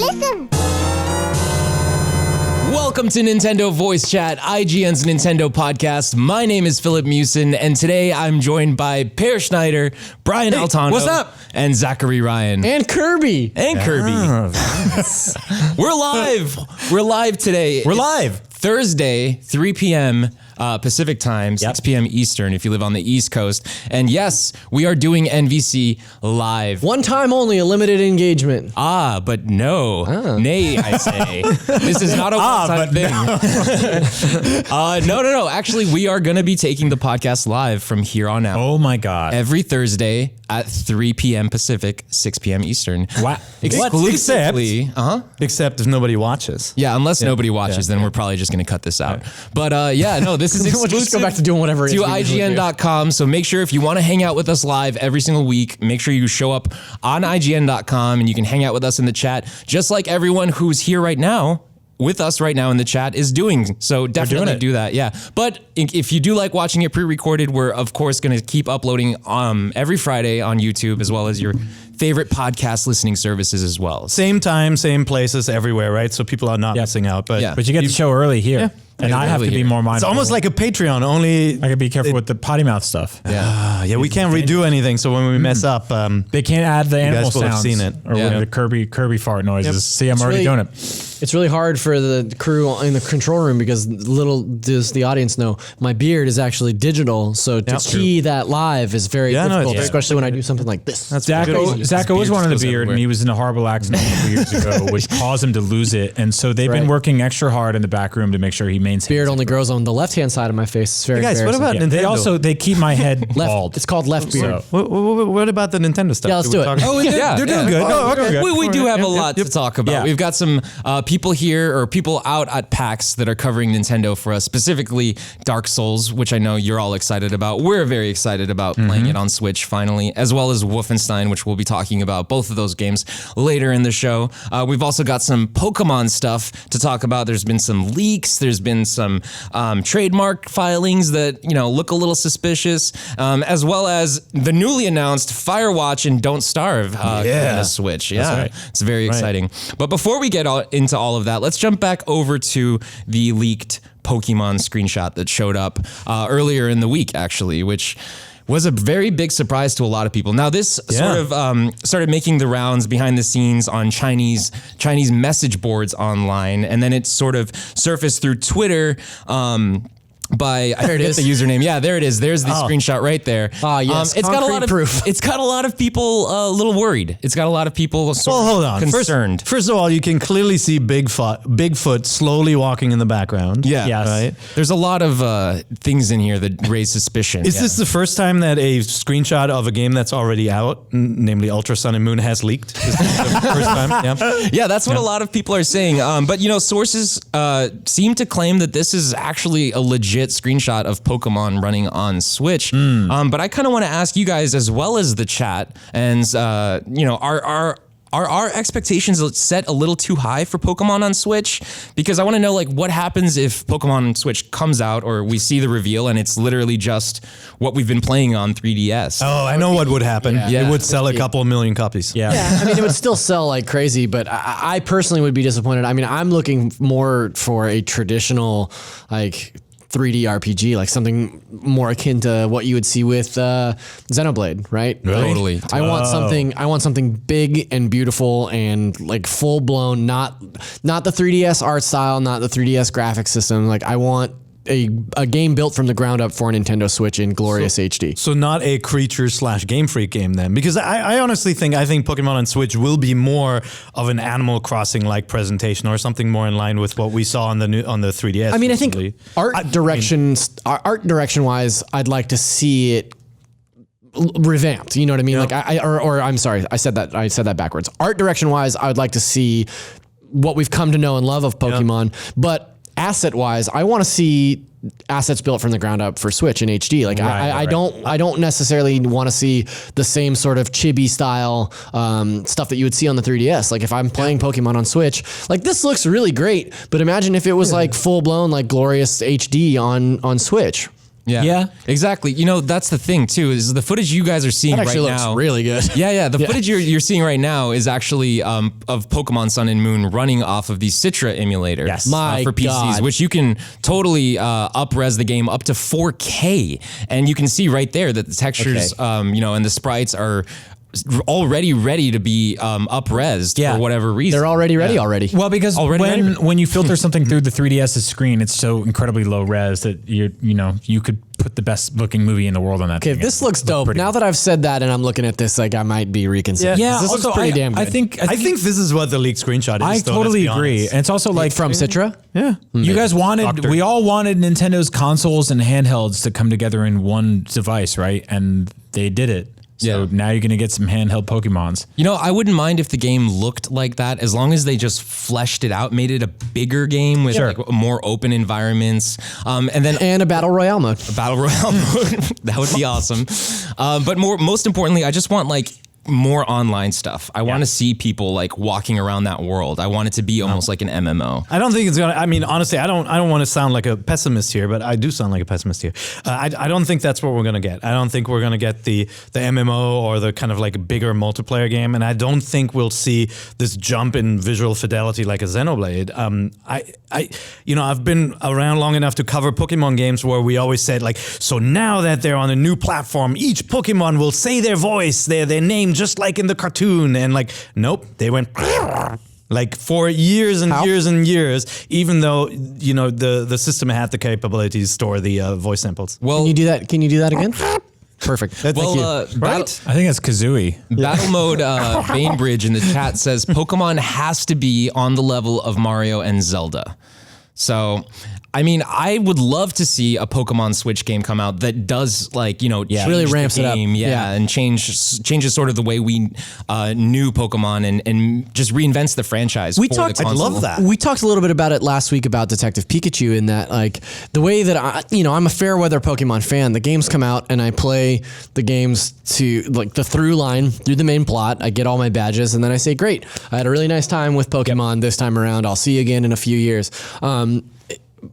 listen. Welcome to Nintendo Voice Chat, IGN's Nintendo podcast. My name is Filip Musin, and today I'm joined by Per Schneider, Brian Altano. What's up? And Zachary Ryan. And Kirby. We're live. We're live today. We're live. Thursday, 3 p.m. Pacific time, 6 p.m. Eastern if you live on the East Coast. And yes, we are doing NVC live. One time only, a limited engagement. But no. Nay, I say. This is not a one-time thing. No. Actually, we are going to be taking the podcast live from here on out. Oh my God. Every Thursday at 3 p.m. Pacific, 6 p.m. Eastern. Wow. Exclusively. Except if nobody watches. Yeah, unless nobody watches, then we're probably just going to cut this out. But this is exclusive. We'll just go back to doing whatever it is to IGN.com. So make sure if you want to hang out with us live every single week, make sure you show up on IGN.com and you can hang out with us in the chat, just like everyone who's here right now with us right now in the chat is doing. So definitely do that. Yeah. But if you do like watching it pre-recorded, we're of course going to keep uploading every Friday on YouTube, as well as your favorite podcast listening services as well. Same time, same places, everywhere, right? So people are not missing out. But you get the show early here. Yeah. And I have to be more mindful. It's almost like a Patreon, only... I gotta be careful with the potty mouth stuff. Yeah, we can't redo anything, so when we mess up... they can't add the animal guys will have sounds. Seen it. Or the Kirby fart noises. See, I'm already doing it. It's really hard for the crew in the control room because little does the audience know, my beard is actually digital, so to key that live is very difficult, especially when I do something like this. Zach always wanted a beard, and he was in a horrible accident a couple years ago, which caused him to lose it. And so they've been working extra hard in the back room to make sure he maintains beard only grows on the left-hand side of my face. It's very guys, what about Nintendo? They keep my head bald. It's called left beard. What about the Nintendo stuff? Yeah, let's do it. They're doing good. Okay. We do have a lot to talk about. We've got some people here, or people out at PAX that are covering Nintendo for us, specifically Dark Souls, which I know you're all excited about. We're very excited about playing it on Switch finally, as well as Wolfenstein, which we'll be talking about both of those games later in the show. We've also got some Pokemon stuff to talk about. There's been some leaks. There's been some trademark filings that look a little suspicious, as well as the newly announced Firewatch and Don't Starve coming to Switch. Yeah, it's very exciting. But before we get into all of that, let's jump back over to the leaked Pokemon screenshot that showed up earlier in the week, actually, which was a very big surprise to a lot of people. Now, this sort of started making the rounds behind the scenes on Chinese message boards online, and then it sort of surfaced through Twitter. I forget the username. Yeah, there it is. There's the screenshot right there. Yes, it's got a lot of proof. It's got a lot of people a little worried. It's got a lot of people concerned. First of all, you can clearly see Bigfoot slowly walking in the Yeah, yes. Right. There's a lot of things in here that raise suspicion. Is this the first time that a screenshot of a game that's already out, namely Ultra Sun and Moon, has leaked? Is this the first time? Yeah, that's what a lot of people are saying. But sources seem to claim that this is actually a legit screenshot of Pokemon running on Switch. But I kind of want to ask you guys, as well as the chat, and are our expectations set a little too high for Pokemon on Switch? Because I want to know, what happens if Pokemon on Switch comes out, or we see the reveal and it's literally just what we've been playing on 3DS. Oh, I know what would happen. Yeah. It would sell a couple of million copies. Yeah, I mean, it would still sell like crazy, but I personally would be disappointed. I mean, I'm looking more for a traditional, 3D RPG, like something more akin to what you would see with Xenoblade, right? Totally. I want something big and beautiful and full blown, not the 3DS art style, not the 3DS graphic system. I want a game built from the ground up for a Nintendo Switch in glorious HD. So not a Creature/Game Freak game then, because I honestly think Pokemon on Switch will be more of an Animal Crossing like presentation, or something more in line with what we saw on the 3DS. I mean, I think art direction wise, I'd like to see it revamped. You know what I mean? I'm sorry, I said that backwards. Art direction wise, I would like to see what we've come to know and love of Pokemon, but asset-wise, I want to see assets built from the ground up for Switch in HD. I don't necessarily want to see the same sort of chibi style stuff that you would see on the 3DS. If I'm playing Pokemon on Switch, this looks really great, but imagine if it was full blown glorious HD on Switch. Yeah, exactly. You know, that's the thing too, is the footage you guys are seeing That actually right now. looks really good. Yeah. The footage you're seeing right now is actually of Pokemon Sun and Moon running off of the Citra emulator My for PCs, God. which you can totally up-res the game up to 4K. And you can see right there that the textures, and the sprites are already ready to be up-resed for whatever reason. They're already ready already. Well, because when you filter something through the 3DS's screen, it's so incredibly low res that you could put the best looking movie in the world on that. Okay, this looks dope. Now that I've said that and I'm looking at this, like I might be reconsidering. Yeah, this looks pretty damn good. I think this is what the leaked screenshot is. I totally agree. And it's also like from Citra. Yeah, you guys we all wanted Nintendo's consoles and handhelds to come together in one device, right? And they did it. So now you're going to get some handheld Pokemons. You know, I wouldn't mind if the game looked like that as long as they just fleshed it out, made it a bigger game with like more open environments. And a battle royale mode. A battle royale mode. That would be awesome. But most importantly, I just want like more online stuff. I want to see people like walking around that world. I want it to be almost like an MMO. I don't think it's gonna. I mean, honestly, I don't want to sound like a pessimist here, but I do sound like a pessimist here. I don't think that's what we're gonna get. I don't think we're gonna get the MMO or the kind of like bigger multiplayer game, and I don't think we'll see this jump in visual fidelity like a Xenoblade. I've been around long enough to cover Pokemon games where we always said like, so now that they're on a new platform, each Pokemon will say their voice, their name, just like in the cartoon. And like, nope, they went like for years and years and years, even though, the system had the capability to store the voice samples. Well, can you do that? Can you do that again? Perfect. Right? I think it's Kazooie. Battle mode Bainbridge in the chat says Pokemon has to be on the level of Mario and Zelda. So, I mean, I would love to see a Pokemon Switch game come out that does really ramps it up. And changes sort of the way we knew Pokemon and just reinvents the franchise. I'd love that. We talked a little bit about it last week about Detective Pikachu in that like the way that I'm a fair weather Pokemon fan. The games come out and I play the games to like the through line through the main plot. I get all my badges and then I say, great, I had a really nice time with Pokemon this time around. I'll see you again in a few years.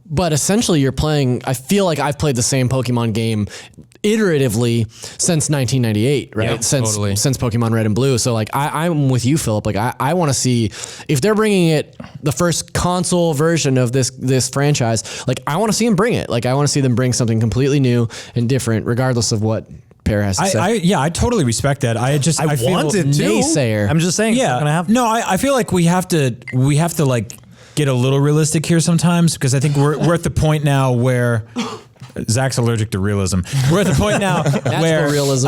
But essentially you're playing, I feel like I've played the same Pokemon game iteratively since 1998, right? Yeah, since Pokemon Red and Blue. So like I'm with you, Philip. Like I want to see if they're bringing it, the first console version of this franchise, like I want to see them bring it. Like I want to see them bring something completely new and different, regardless of what Pear has to say. I totally respect that. I want it too. Naysayer. I'm just saying. Yeah. It's not gonna happen. No, I feel like we have to like get a little realistic here sometimes, because I think we're at the point now where Zach's allergic to realism. We're at the point now where realism.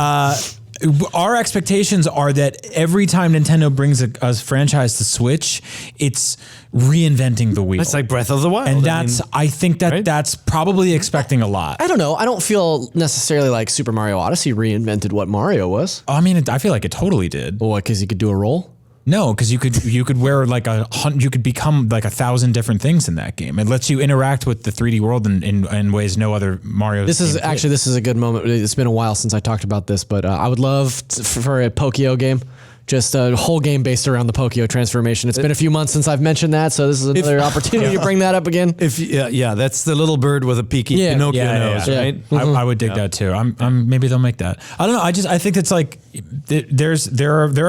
Our expectations are that every time Nintendo brings a franchise to Switch, it's reinventing the wheel. It's like Breath of the Wild. And I think that's probably expecting a lot. I don't know. I don't feel necessarily like Super Mario Odyssey reinvented what Mario was. I mean, I feel like it totally did. Well, because you could do a roll? No, because you could wear like you could become like 1,000 different things in that game. It lets you interact with the 3D world in ways no other Mario. This is a good moment. It's been a while since I talked about this, but I would love for a Pokio game. Just a whole game based around the Pokio transformation. It's been a few months since I've mentioned that, so this is another opportunity to bring that up again. That's the little bird with a peaky Pinocchio nose, right? I would dig that too. Maybe they'll make that. I don't know. I think it's like there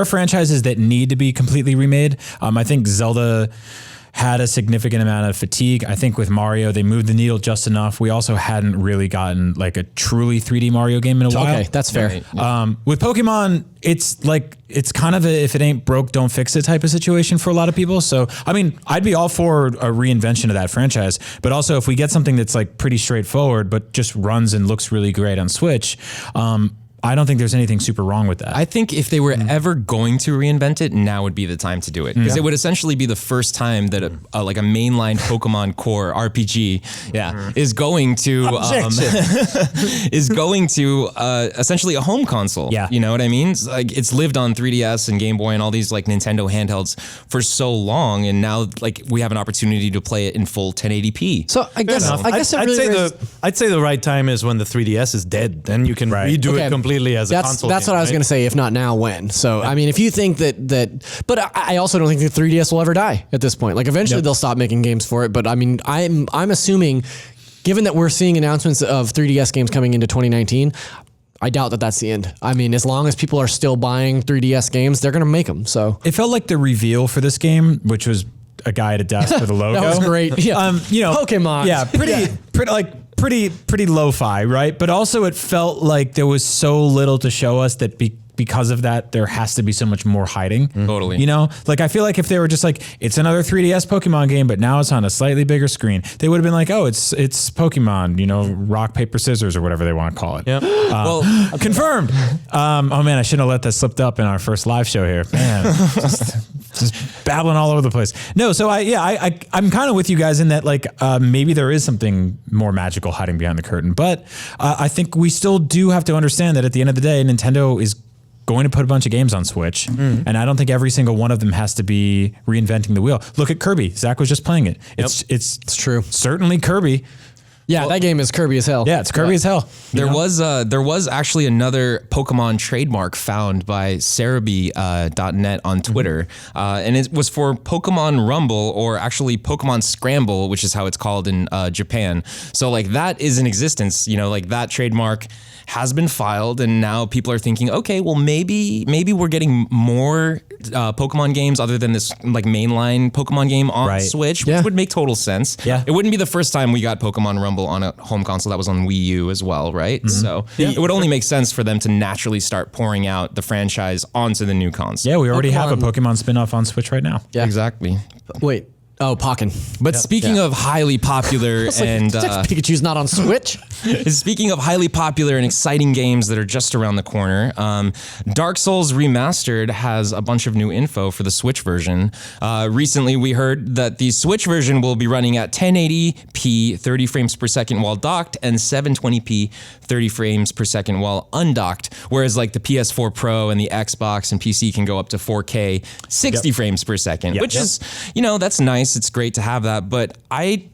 are franchises that need to be completely remade. I think Zelda had a significant amount of fatigue. I think with Mario, they moved the needle just enough. We also hadn't really gotten like a truly 3D Mario game in a while. Okay, that's fair. With Pokemon, it's kind of a if it ain't broke, don't fix it type of situation for a lot of people. So, I mean, I'd be all for a reinvention of that franchise. But also, if we get something that's like pretty straightforward, but just runs and looks really great on Switch, I don't think there's anything super wrong with that. I think if they were ever going to reinvent it, now would be the time to do it, because it would essentially be the first time that a mainline Pokemon core RPG, is going to essentially a home console. Yeah, you know what I mean? It's lived on 3DS and Game Boy and all these like Nintendo handhelds for so long, and now like we have an opportunity to play it in full 1080p. So I guess I'd say the right time is when the 3DS is dead. Then you can redo it completely as a console. That's game, what I was going to say. If not now, when? So I mean, if you think that, but I also don't think the 3DS will ever die at this point. Like eventually they'll stop making games for it. But I mean, I'm assuming given that we're seeing announcements of 3DS games coming into 2019, I doubt that that's the end. I mean, as long as people are still buying 3DS games, they're going to make them. So it felt like the reveal for this game, which was a guy at a desk with a logo. that was great. Yeah. Pokemon. Yeah. Pretty lo-fi, right? But also it felt like there was so little to show us that because of that, there has to be so much more hiding. Totally. You know, like I feel like if they were just like, it's another 3DS Pokemon game, but now it's on a slightly bigger screen, they would have been like, oh, it's Pokemon, you know, rock, paper, scissors, or whatever they want to call it. Yeah. Well, Confirmed. Oh man, I shouldn't have let that slipped up in our first live show here. Man, just babbling all over the place. No, so I'm kind of with you guys in that like maybe there is something more magical hiding behind the curtain, but I think we still do have to understand that at the end of the day, Nintendo is going to put a bunch of games on Switch, and I don't think every single one of them has to be reinventing the wheel. Look at Kirby. Zach was just playing it. It's true. Certainly Kirby. Yeah, that game is Kirby as hell. Yeah, it's Kirby as hell. There was actually another Pokemon trademark found by Cerebi.net on Twitter, and it was for Pokemon Rumble, or actually Pokemon Scramble, which is how it's called in Japan. So like that is in existence. You know, like that trademark has been filed, and now people are thinking, okay, well maybe we're getting more Pokemon games other than this like mainline Pokemon game on Switch, which would make total sense. Yeah, it wouldn't be the first time we got Pokemon Rumble on a home console. That was on Wii U as well, right? So it would only make sense for them to naturally start pouring out the franchise onto the new console. Yeah, we already have a Pokemon spin-off on Switch right now. Yeah, exactly. Wait. Oh, Pokken. But speaking of highly popular and Pikachu's not on Switch. Speaking of highly popular and exciting games that are just around the corner, Dark Souls Remastered has a bunch of new info for the Switch version. Recently, we heard that the Switch version will be running at 1080p 30 frames per second while docked, and 720p 30 frames per second while undocked. Whereas like the PS4 Pro and the Xbox and PC can go up to 4K 60 frames per second, which is, you know, that's nice. It's great to have that, but I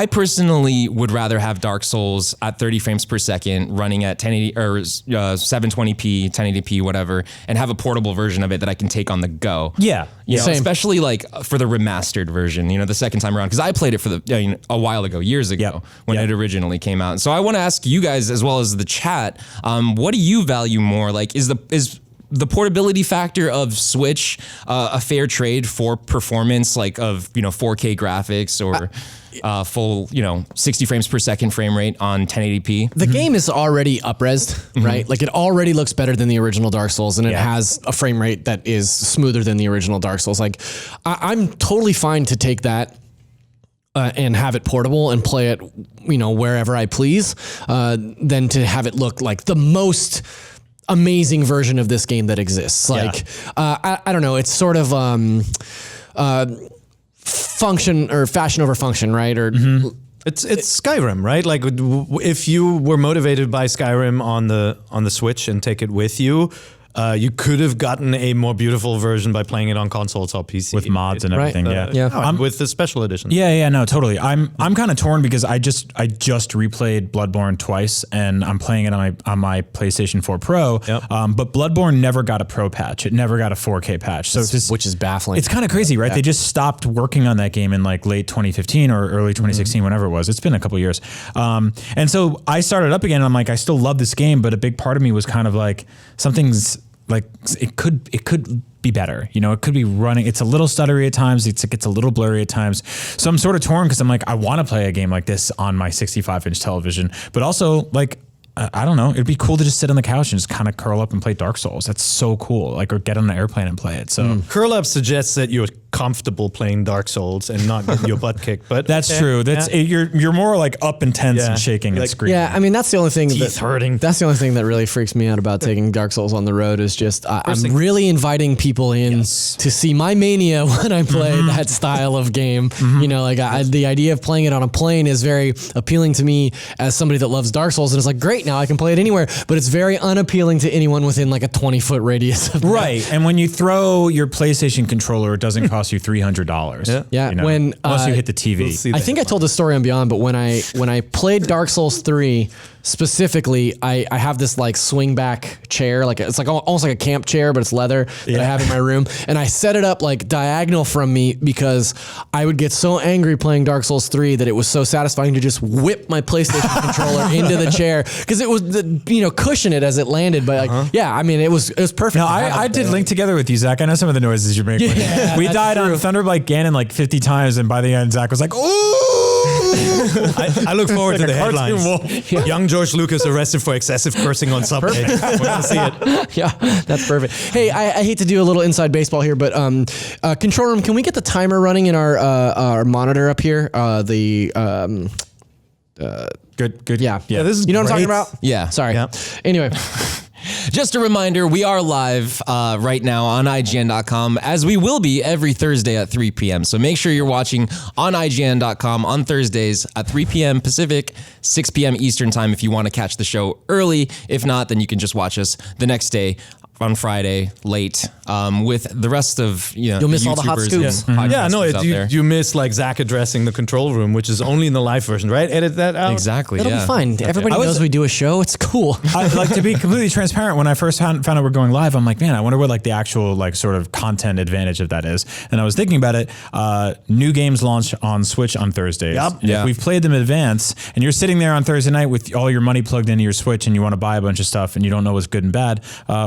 personally would rather have Dark Souls at 30 frames per second running at 1080 or 720p, 1080p, whatever, and have a portable version of it that I can take on the go. Yeah. You know, especially like for the remastered version, you know, the second time around, because I played it for a while ago, years ago, when it originally came out. So I want to ask you guys, as well as the chat, what do you value more? Like, is the portability factor of Switch a fair trade for performance, like of 4K graphics or full 60 frames per second frame rate on 1080p? The game is already up-resed, right? Like it already looks better than the original Dark Souls, and it has a frame rate that is smoother than the original Dark Souls. Like I'm totally fine to take that and have it portable and play it, wherever I please, than to have it look like the most amazing version of this game that exists. Like, I don't know. It's sort of function or fashion over function, right? Or it's Skyrim, right? Like if you were motivated by Skyrim on the Switch and take it with you, you could have gotten a more beautiful version by playing it on consoles or PC with mods and everything. With the special edition. No, totally. I'm kind of torn because I just replayed Bloodborne twice, and I'm playing it on my PlayStation 4 Pro. But Bloodborne never got a Pro patch. It never got a 4K patch. So which is baffling. It's kind of crazy, right? They just stopped working on that game in like late 2015 or early 2016, whenever it was. It's been a couple years. And so I started up again, and I'm like, I still love this game, but a big part of me was kind of like, something's like it could be better. It could be running. It's a little stuttery at times. It gets a little blurry at times. So I'm sort of torn because I'm like, I want to play a game like this on my 65-inch television, but also like, I don't know. It'd be cool to just sit on the couch and just kind of curl up and play Dark Souls. That's so cool. Like, or get on an airplane and play it. So curl up suggests that you're comfortable playing Dark Souls and not getting your butt kicked. But that's true. That's you're more like up and tense and shaking and screaming. Yeah, I mean that's the only thing teeth hurting. That's the only thing that really freaks me out about taking Dark Souls on the road is just I'm really inviting people in to see my mania when I play that style of game. The idea of playing it on a plane is very appealing to me as somebody that loves Dark Souls, and it's like great, now I can play it anywhere. But it's very unappealing to anyone within like a 20-foot radius of right. And when you throw your PlayStation controller, it doesn't cost you $300. Yeah. Unless you hit the TV. I think I told this story on Beyond, but when I played Dark Souls 3 specifically, I have this like swing back chair, like it's like almost like a camp chair, but it's leather that I have in my room, and I set it up like diagonal from me because I would get so angry playing Dark Souls 3 that it was so satisfying to just whip my PlayStation controller into the chair because it was cushion it as it landed. But I mean it was perfect. No, I did link together with you, Zach. I know some of the noises you're making. Yeah, we died on Thunderblight Ganon like 50 times, and by the end, Zach was like, "Ooh!" I look forward to the headlines. Young George Lucas arrested for excessive cursing on Subway. We're gonna see it. Yeah, that's perfect. Hey, I hate to do a little inside baseball here, but control room, can we get the timer running in our monitor up here? Good. Yeah. This is you know what I'm talking great. about? Yeah. Sorry. Yeah. Anyway. Just a reminder, we are live right now on IGN.com, as we will be every Thursday at 3 p.m. So make sure you're watching on IGN.com on Thursdays at 3 p.m. Pacific, 6 p.m. Eastern time if you want to catch the show early. If not, then you can just watch us the next day on Friday late with the rest of You'll miss all the hot scoops. You miss like Zach addressing the control room, which is only in the live version, right? Edit that out. Exactly. It'll be fine. Everybody knows we do a show. It's cool. I, like, to be completely transparent, when I first found out we're going live, I'm like, man, I wonder what like the actual like sort of content advantage of that is. And I was thinking about it. New games launch on Switch on Thursdays. Yep. Yeah. If we've played them in advance, and you're sitting there on Thursday night with all your money plugged into your Switch, and you want to buy a bunch of stuff, and you don't know what's good and bad,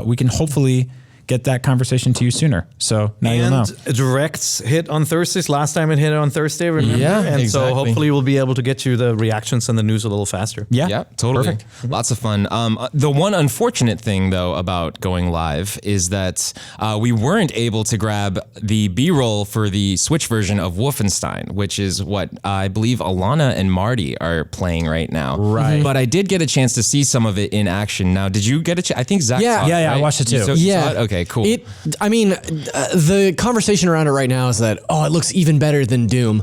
we can hopefully get that conversation to you sooner. So now you'll know. Directs hit on Thursdays. Last time it hit on Thursday, remember? Yeah, and exactly. so hopefully we'll be able to get you the reactions and the news a little faster. Yeah, totally. Perfect. Lots of fun. The one unfortunate thing, though, about going live is that we weren't able to grab the B-roll for the Switch version of Wolfenstein, which is what I believe Alana and Marty are playing right now. Right. But I did get a chance to see some of it in action. Now, did you get a chance? I think Zach Yeah. saw it, Yeah, I right? watched it too. You saw it? Okay, cool. The conversation around it right now is that, it looks even better than Doom,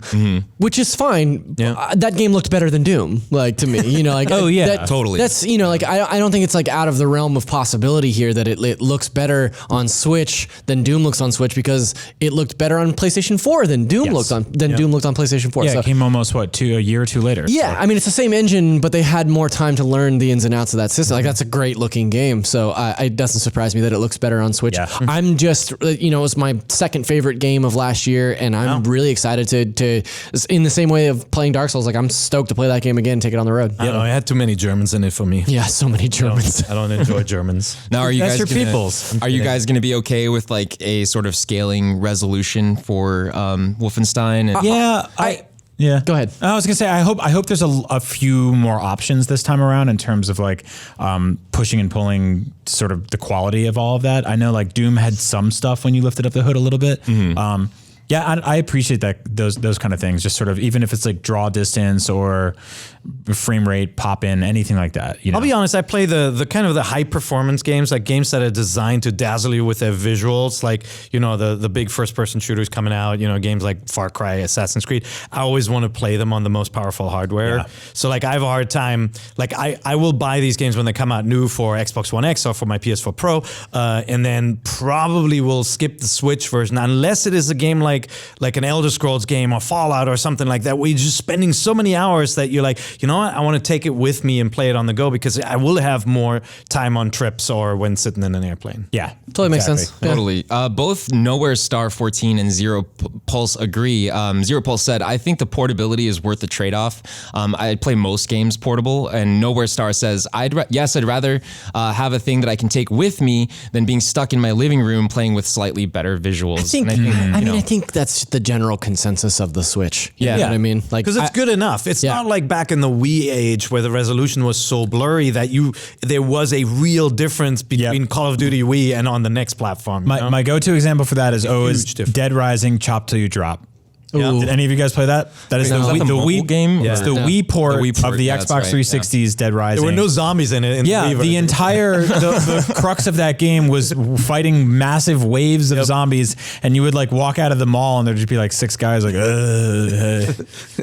which is fine. Yeah. That game looked better than Doom, like to me, like, Oh, yeah. Totally. That's, like, I don't think it's like out of the realm of possibility here that it looks better on Switch than Doom looks on Switch because it looked better on PlayStation 4 than Doom looked on PlayStation 4. Yeah, So, it came almost a year or two later. yeah, I mean, it's the same engine, but they had more time to learn the ins and outs of that system. Like, that's a great looking game. So it doesn't surprise me that it looks better on Switch. Yeah. I'm just, it was my second favorite game of last year, and I'm really excited to, in the same way of playing Dark Souls, like I'm stoked to play that game again and take it on the road. I don't know. I had too many Germans in it for me. Yeah, so many Germans. I don't enjoy Germans. Now, are you That's guys your gonna, peoples. Are you guys going to be okay with like a sort of scaling resolution for Wolfenstein? And Yeah. Go ahead. I was gonna say I hope there's a few more options this time around in terms of like pushing and pulling sort of the quality of all of that. I know like Doom had some stuff when you lifted up the hood a little bit. I appreciate that those kind of things. Just sort of even if it's like draw distance or frame rate, pop in, anything like that. I'll be honest, I play the kind of the high performance games, like games that are designed to dazzle you with their visuals, like, the big first person shooters coming out, games like Far Cry, Assassin's Creed. I always want to play them on the most powerful hardware. Yeah. So like I have a hard time, like I will buy these games when they come out new for Xbox One X or for my PS4 Pro, and then probably will skip the Switch version unless it is a game like an Elder Scrolls game or Fallout or something like that, where you're just spending so many hours that you're like, you know what, I want to take it with me and play it on the go because I will have more time on trips or when sitting in an airplane. Yeah. Totally makes sense. Yeah. Totally. Both Nowhere Star 14 and Zero Pulse agree. Zero Pulse said, I think the portability is worth the trade-off. I play most games portable, and Nowhere Star says, I'd rather have a thing that I can take with me than being stuck in my living room playing with slightly better visuals. I think that's the general consensus of the Switch. You know what I mean? Like, Because it's good enough. It's not like back in the Wii age where the resolution was so blurry that there was a real difference between Call of Duty Wii and on the next platform. My go-to example for that is Dead Rising Chop Till You Drop. Yeah. Did any of you guys play that? That is the Wii game. It's the Wii port of the Xbox 360's Dead Rising. There were no zombies in it. The entire the crux of that game was fighting massive waves of zombies, and you would like walk out of the mall, and there'd just be like 6 guys like, hey.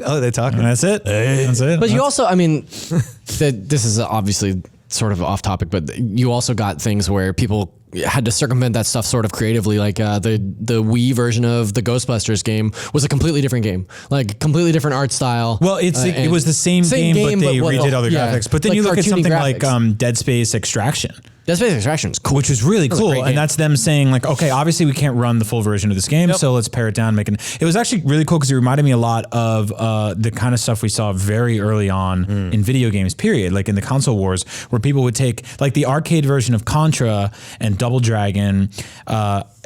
Oh, they're talking. And that's it. That's it. But you also, this is obviously sort of off topic, but you also got things where people had to circumvent that stuff sort of creatively. Like the Wii version of the Ghostbusters game was a completely different game, like completely different art style. Well, it was the same game, but they redid all the graphics. But then like you look at something graphics. like Dead Space Extraction. Dead Space Extraction is cool. Which was really cool. great game. And that's them saying like, okay, obviously we can't run the full version of this game, so let's pare it down. It was actually really cool because it reminded me a lot of the kind of stuff we saw very early on in video games, period. Like in the console wars, where people would take like the arcade version of Contra and Double Dragon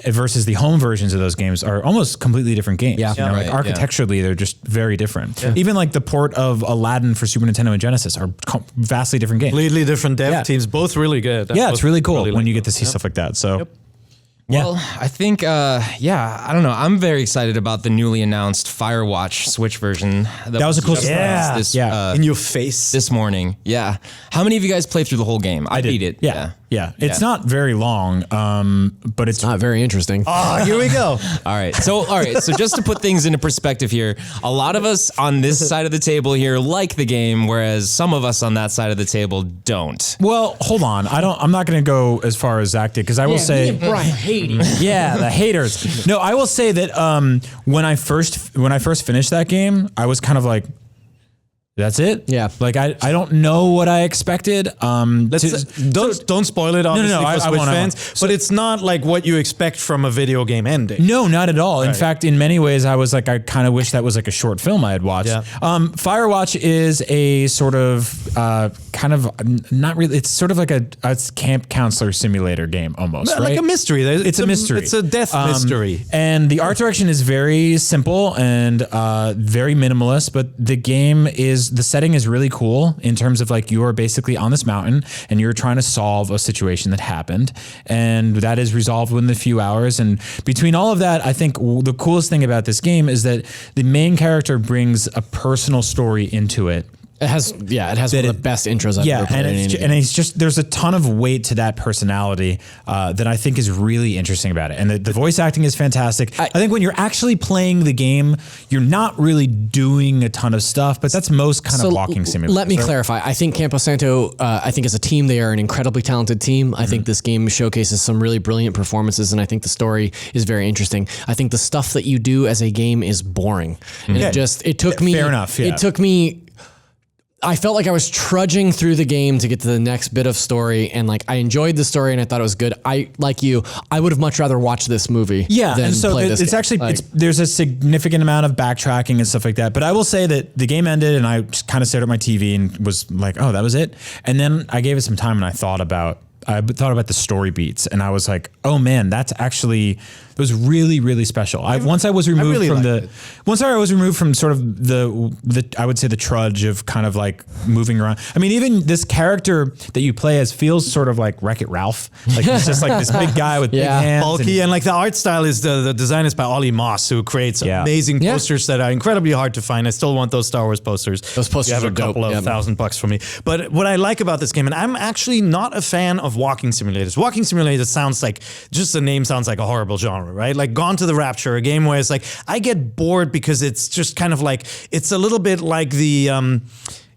versus the home versions of those games are almost completely different games. Yeah. You know, like architecturally, they're just very different. Yeah. Even like the port of Aladdin for Super Nintendo and Genesis are vastly different games. Completely different dev teams, both really good. It's really cool when you get to see stuff like that. So. Yeah. Well, I think, I don't know. I'm very excited about the newly announced Firewatch Switch version. That was a cool surprise. In your face. This morning. Yeah. How many of you guys played through the whole game? I beat it. Yeah. It's not very long, but it's not very interesting. Oh, here we go. All right. So just to put things into perspective here, a lot of us on this side of the table here like the game, whereas some of us on that side of the table don't. Well, hold on. I'm not going to go as far as Zach did because I will say, me and Brian hate it. yeah, the haters. No, I will say that when I first finished that game, I was kind of like, that's it. Yeah. Like I don't know what I expected. Don't spoil it, obviously, for Switch fans. But it's not like what you expect from a video game ending. No, not at all. In fact, in many ways, I was like, I kind of wish that was like a short film I had watched. Yeah. Firewatch is a sort of kind of not really. It's sort of like a camp counselor simulator game almost, right? Like a mystery. It's a mystery. It's a death mystery. And the art direction is very simple and very minimalist, but the setting is really cool in terms of like you are basically on this mountain and you're trying to solve a situation that happened, and that is resolved within a few hours. And between all of that, I think the coolest thing about this game is that the main character brings a personal story into it. It has one of the best intros I've ever played. And it's just, there's a ton of weight to that personality that I think is really interesting about it. And the voice acting is fantastic. I think when you're actually playing the game, you're not really doing a ton of stuff, but that's most kind of walking simulators. Let me clarify. I think Campo Santo, I think as a team, they are an incredibly talented team. I think this game showcases some really brilliant performances, and I think the story is very interesting. I think the stuff that you do as a game is boring. And it took me... Fair enough, yeah. It took me... I felt like I was trudging through the game to get to the next bit of story, and like I enjoyed the story and I thought it was good. I would have much rather watched this movie. Yeah, than and so play this it's game. actually there's a significant amount of backtracking and stuff like that. But I will say that the game ended, and I just kind of stared at my TV and was like, "Oh, that was it." And then I gave it some time, and I thought about the story beats, and I was like, "Oh man, that's actually." It was really, really special. Once I was removed from sort of the I would say the trudge of kind of like moving around. I mean, even this character that you play as feels sort of like Wreck-It Ralph. Like he's just like this big guy with big hands, bulky, and like the art style is the design is by Ollie Moss, who creates amazing posters that are incredibly hard to find. I still want those Star Wars posters. Those posters you have are a couple dope. of $1,000 for me. But what I like about this game, and I'm actually not a fan of walking simulators. Walking simulators sounds like, just the name sounds like a horrible genre, right? Like Gone to the Rapture, a game where it's like, I get bored because it's just kind of like, it's a little bit like the,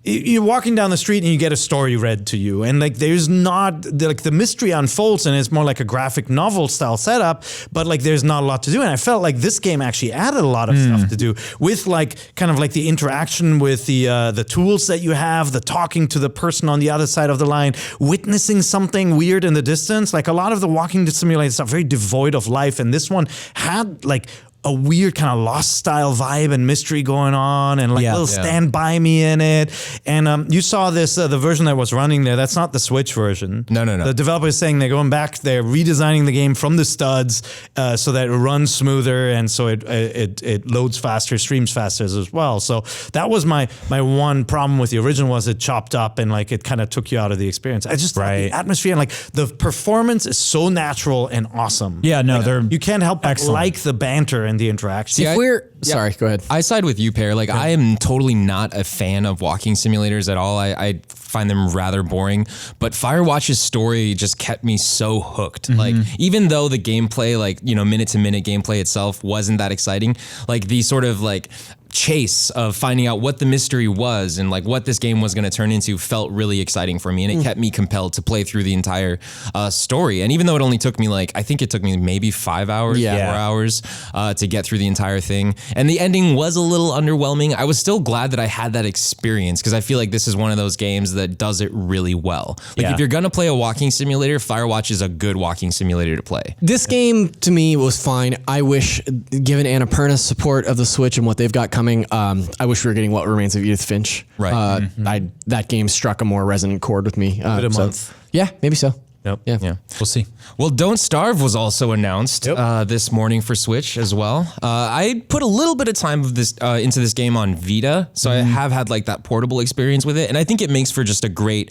you're walking down the street and you get a story read to you, and like there's not like the mystery unfolds and it's more like a graphic novel style setup, but like there's not a lot to do. And I felt like this game actually added a lot of stuff to do with like kind of like the interaction with the tools that you have, the talking to the person on the other side of the line, witnessing something weird in the distance. Like a lot of the walking simulator stuff very devoid of life, and this one had like a weird kind of Lost style vibe and mystery going on, and like a little Stand By Me in it. And you saw this, the version that was running there, that's not the Switch version. No. The developer is saying they're going back, they're redesigning the game from the studs so that it runs smoother, and so it loads faster, streams faster as well. So that was my one problem with the original, was it chopped up and like it kind of took you out of the experience. I just thought the atmosphere and like the performance is so natural and awesome. Yeah, no, like, you can't help but like the banter and the interaction. Sorry, go ahead. I side with you, Pear. Like, I am totally not a fan of walking simulators at all. I find them rather boring, but Firewatch's story just kept me so hooked. Like, even though the gaminate to minute gameplay itself wasn't that exciting, like the sort of like chase of finding out what the mystery was and like what this game was going to turn into felt really exciting for me, and it kept me compelled to play through the entire story. And even though it only took me I think it took me maybe 5 hours, 4 hours to get through the entire thing, and the ending was a little underwhelming, I was still glad that I had that experience, because I feel like this is one of those games that does it really well. Like if you're going to play a walking simulator, Firewatch is a good walking simulator to play. This game to me was fine. I wish, given Annapurna's support of the Switch and what they've got coming, I wish we were getting What Remains of Edith Finch. Right. That game struck a more resonant chord with me. a month. Yeah, maybe so. Yep. Yeah. We'll see. Well, Don't Starve was also announced this morning for Switch as well. I put a little bit of time of this into this game on Vita, so I have had like that portable experience with it, and I think it makes for just a great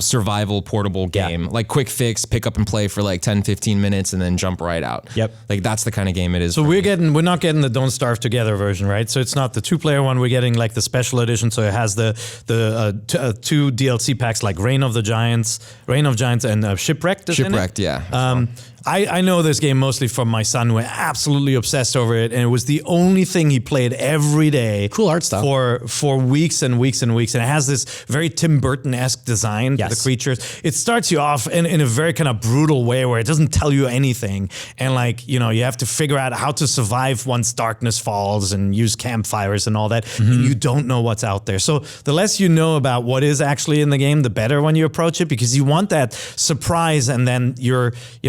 survival portable game. Like quick fix, pick up and play for like 10-15 minutes and then jump right out. Yep. Like that's the kind of game it is. So we're not getting the Don't Starve Together version, right? So it's not the 2-player one. We're getting like the special edition. So it has the 2 DLC packs like Reign of Giants, and Shipwrecked. Shipwrecked, yeah. I know this game mostly from my son, who absolutely obsessed over it, and it was the only thing he played every day. Cool art style. For weeks and weeks and weeks, and it has this very Tim Burton-esque design for the creatures. It starts you off in a very kind of brutal way where it doesn't tell you anything, and you have to figure out how to survive once darkness falls and use campfires and all that. And you don't know what's out there. So the less you know about what is actually in the game, the better when you approach it, because you want that surprise, and then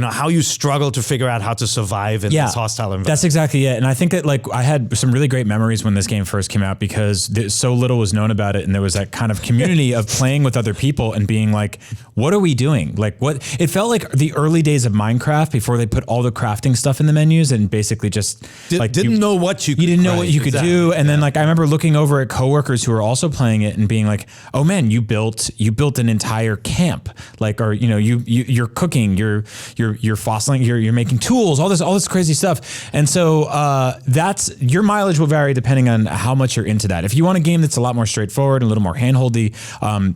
how you struggle to figure out how to survive in this hostile environment. That's exactly it. And I think that I had some really great memories when this game first came out, because so little was known about it, and there was that kind of community of playing with other people and being like, what are we doing? Like what? It felt like the early days of Minecraft before they put all the crafting stuff in the menus and basically just didn't know what you could didn't know what you could do. And then I remember looking over at coworkers who were also playing it and being like, oh man, you built an entire camp. You're cooking, you're fossiling, you're making tools, all this crazy stuff. And so that's your mileage will vary depending on how much you're into that. If you want a game that's a lot more straightforward and a little more handholdy,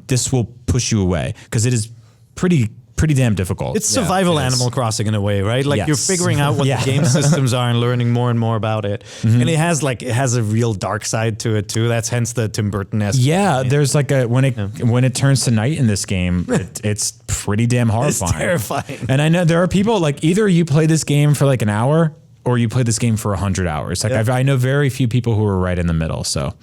this will push you away, because it is pretty damn difficult. It's survival Animal Crossing in a way, right? You're figuring out what the game systems are and learning more and more about it. And it has a real dark side to it too. That's hence the Tim Burton-esque. Yeah, there's when it turns to night in this game, it's pretty damn horrifying. It's terrifying. And I know there are people either you play this game for an hour or you play this game for 100 hours. I know very few people who are right in the middle. So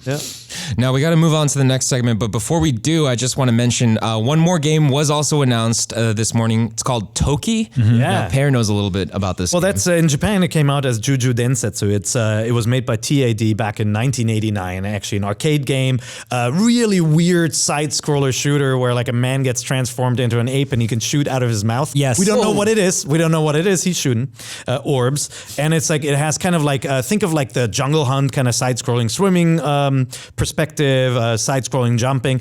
now we got to move on to the next segment. But before we do, I just want to mention one more game was also announced this morning. It's called Toki. Yeah. Per knows a little bit about this. Well, game. that's in Japan. It came out as Juju Densetsu. It was made by TAD back in 1989. Actually, an arcade game. Really weird side-scroller shooter where a man gets transformed into an ape and he can shoot out of his mouth. Yes. We don't know what it is. He's shooting orbs. And it's it has kind of think of the Jungle Hunt kind of side-scrolling swimming perspective, side-scrolling jumping.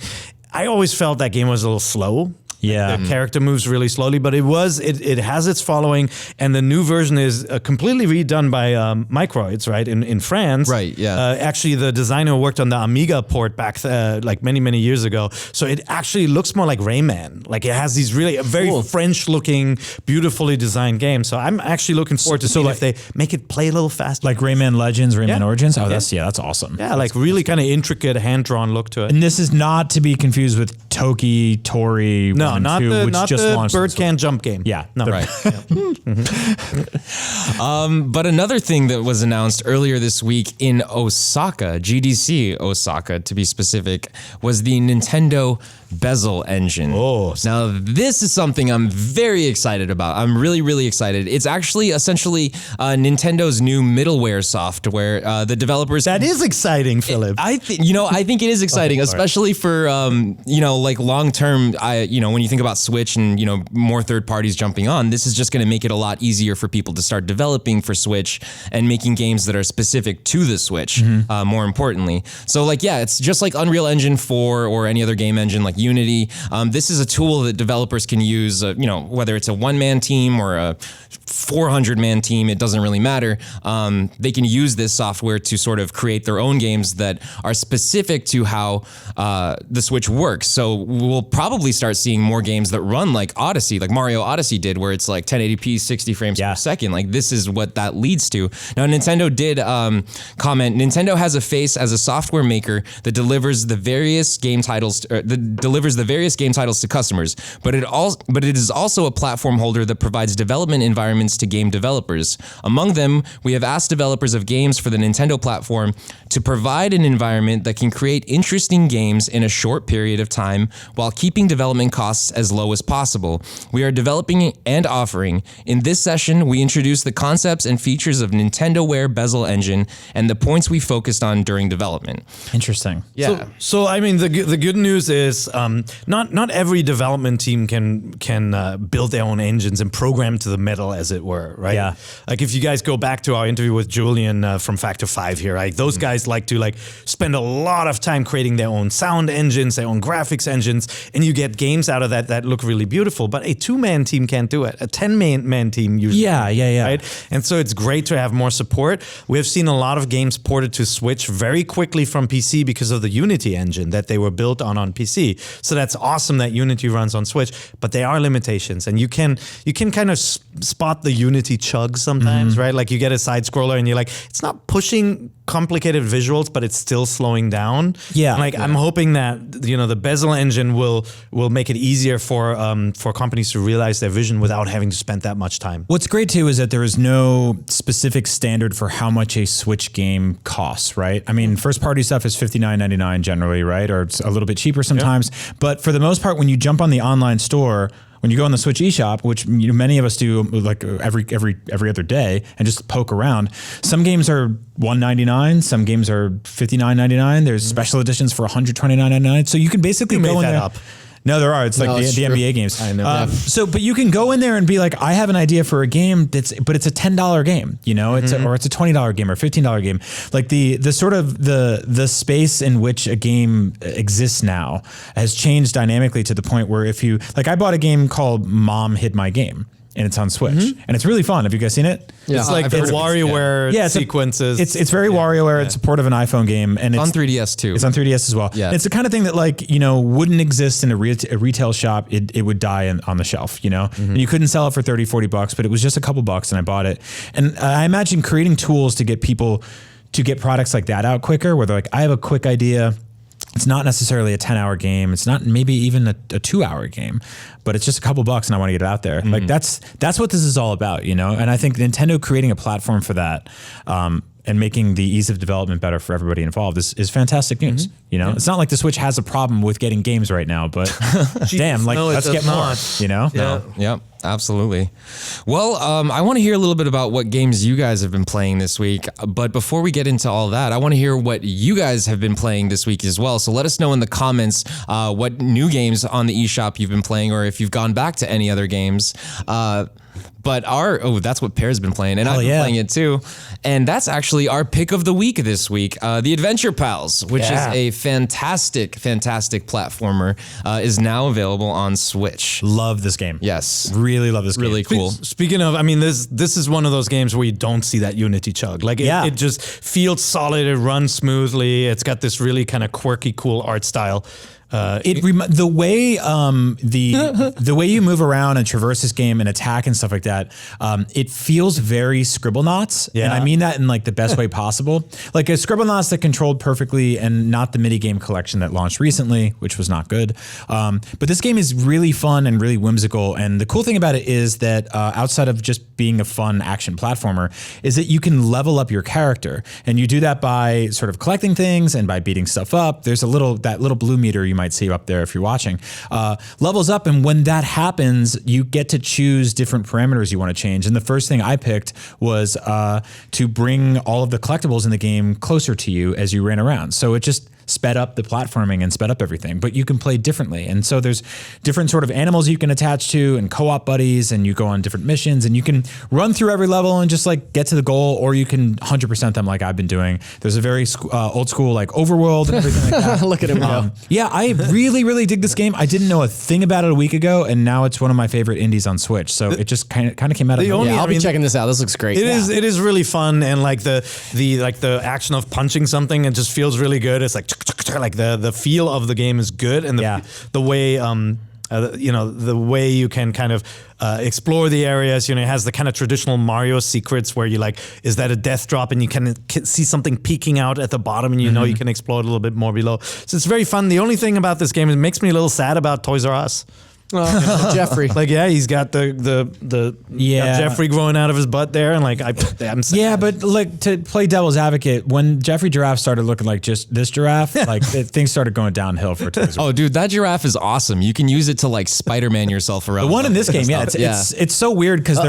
I always felt that game was a little slow. Yeah. The character moves really slowly, but it has its following, and the new version is completely redone by Microids, right, in France. Right, yeah. Actually, the designer worked on the Amiga port back many years ago, so it actually looks more like Rayman. It has these really very French-looking, beautifully designed games. So I'm actually looking forward to seeing if they make it play a little faster. Like Rayman Legends, Rayman Origins? Oh, that's awesome. Yeah, really kind of intricate, hand-drawn look to it. And this is not to be confused with Toki, Tori, No, not 2, the bird can jump game. Yeah, no, right. But another thing that was announced earlier this week in Osaka, GDC Osaka to be specific, was the Nintendo Bezel engine. Oh, now this is something I'm very excited about. I'm really, really excited. It's actually essentially Nintendo's new middleware software. The developers. That is exciting, Filip. I think it is exciting, especially for long term. When you think about Switch and more third parties jumping on, this is just going to make it a lot easier for people to start developing for Switch and making games that are specific to the Switch. More importantly, so it's just like Unreal Engine 4 or any other game engine like Unity. This is a tool that developers can use. Whether it's a one-man team or a 400-man team, it doesn't really matter. They can use this software to sort of create their own games that are specific to how the Switch works. So we'll probably start seeing more games that run like Odyssey, like Mario Odyssey did, where it's like 1080p, 60 frames per second. Like this is what that leads to. Now, Nintendo did comment, Nintendo has a face as a software maker that delivers the various game titles to customers, but it is also a platform holder that provides development environments to game developers. Among them, we have asked developers of games for the Nintendo platform to provide an environment that can create interesting games in a short period of time while keeping development costs as low as possible. We are developing and offering. In this session, we introduce the concepts and features of NintendoWare Bezel engine and the points we focused on during development. Interesting. Yeah. So I mean, the good news is not every development team can build their own engines and program to the metal, as it were, right? Yeah. Like if you guys go back to our interview with Julian from Factor 5 here, right? Those guys like to spend a lot of time creating their own sound engines, their own graphics engines, and you get games out of that look really beautiful. But a 2-man team can't do it. A 10-man team usually. Yeah. Right? And so it's great to have more support. We have seen a lot of games ported to Switch very quickly from PC because of the Unity engine that they were built on PC. So that's awesome that Unity runs on Switch, but there are limitations, and you can kind of spot the Unity chug sometimes, right? Like you get a side scroller and you're like, it's not pushing complicated visuals, but it's still slowing down. Yeah. And I'm hoping that the Bezel engine will make it easier for companies to realize their vision without having to spend that much time. What's great too is that there is no specific standard for how much a Switch game costs, right? I mean, first party stuff is $59.99 generally, right? Or it's a little bit cheaper sometimes. Yep. But for the most part, when you jump on the online store, when you go on the Switch eShop, which many of us do like every other day, and just poke around, some games are $199, some games are $59.99. There's special editions for $129.99. So you can basically go in there. Up. No, there are. It's like the NBA games. I know. But you can go in there and be like, I have an idea for a game but it's a $10 game, or it's a $20 game or $15 game. Like the sort of the space in which a game exists now has changed dynamically to the point where I bought a game called Mom Hid My Game. And it's on Switch, and it's really fun. Have you guys seen it? Yeah, it's like the WarioWare sequences. It's very WarioWare. It's a port of an iPhone game, and it's on 3DS too. It's on 3DS as well. Yeah, it's the kind of thing that wouldn't exist in a retail shop. It would die on the shelf, and you couldn't sell it for $30-$40, but it was just a couple bucks, and I bought it. And I imagine creating tools to get people to get products like that out quicker, where they're like, I have a quick idea. It's not necessarily a 10-hour game. It's not maybe even a 2-hour game, but it's just a couple bucks and I want to get it out there. Like that's what this is all about, And I think Nintendo creating a platform for that, and making the ease of development better for everybody involved is fantastic news. It's not like the Switch has a problem with getting games right now, but damn, let's get more. Yeah. Yep. Absolutely. Well, I want to hear a little bit about what games you guys have been playing this week. But before we get into all that, I want to hear what you guys have been playing this week as well. So let us know in the comments what new games on the eShop you've been playing, or if you've gone back to any other games. But that's what Pear's been playing, and I've been playing it too. And that's actually our pick of the week this week. The Adventure Pals, which is a fantastic platformer, is now available on Switch. Love this game. Yes. Really love this game. Really cool. Speaking of, this is one of those games where you don't see that Unity chug. It just feels solid. It runs smoothly. It's got this really kind of quirky, cool art style. The way you move around and traverse this game and attack and stuff like that, it feels very Scribblenauts, and I mean that in the best way possible. Like a Scribblenauts that controlled perfectly, and not the mini game collection that launched recently, which was not good. But this game is really fun and really whimsical, and the cool thing about it is that outside of just being a fun action platformer, is that you can level up your character, and you do that by sort of collecting things and by beating stuff up. There's that little blue meter you might see up there if you're watching, levels up, and when that happens, you get to choose different parameters you want to change. And the first thing I picked was to bring all of the collectibles in the game closer to you as you ran around. So it just sped up the platforming and sped up everything, but you can play differently. And so there's different sort of animals you can attach to and co-op buddies, and you go on different missions, and you can run through every level and just like get to the goal, or you can 100% them like I've been doing. There's a very old school like overworld and everything like that. Look at him go. Yeah, I really, really dig this game. I didn't know a thing about it a week ago, and now it's one of my favorite indies on Switch. So it just kind of came out of nowhere. I'll be checking this out. This looks great. It is really fun, and like the action of punching something, it just feels really good. It's like the feel of the game is good, and the way the way you can kind of explore the areas. It has the kind of traditional Mario secrets where you like, is that a death drop, and you can see something peeking out at the bottom, and you know you can explore it a little bit more below. So it's very fun. The only thing about this game is it makes me a little sad about Toys R Us. Jeffrey. Like, he's got the Jeffrey growing out of his butt there, and like I'm sad. Yeah, but like to play devil's advocate, when Jeffrey Giraffe started looking like just this giraffe, like things started going downhill for Toys R Us. Oh, dude, that giraffe is awesome. You can use it to like Spider-Man yourself around. The one in this game, it's so weird because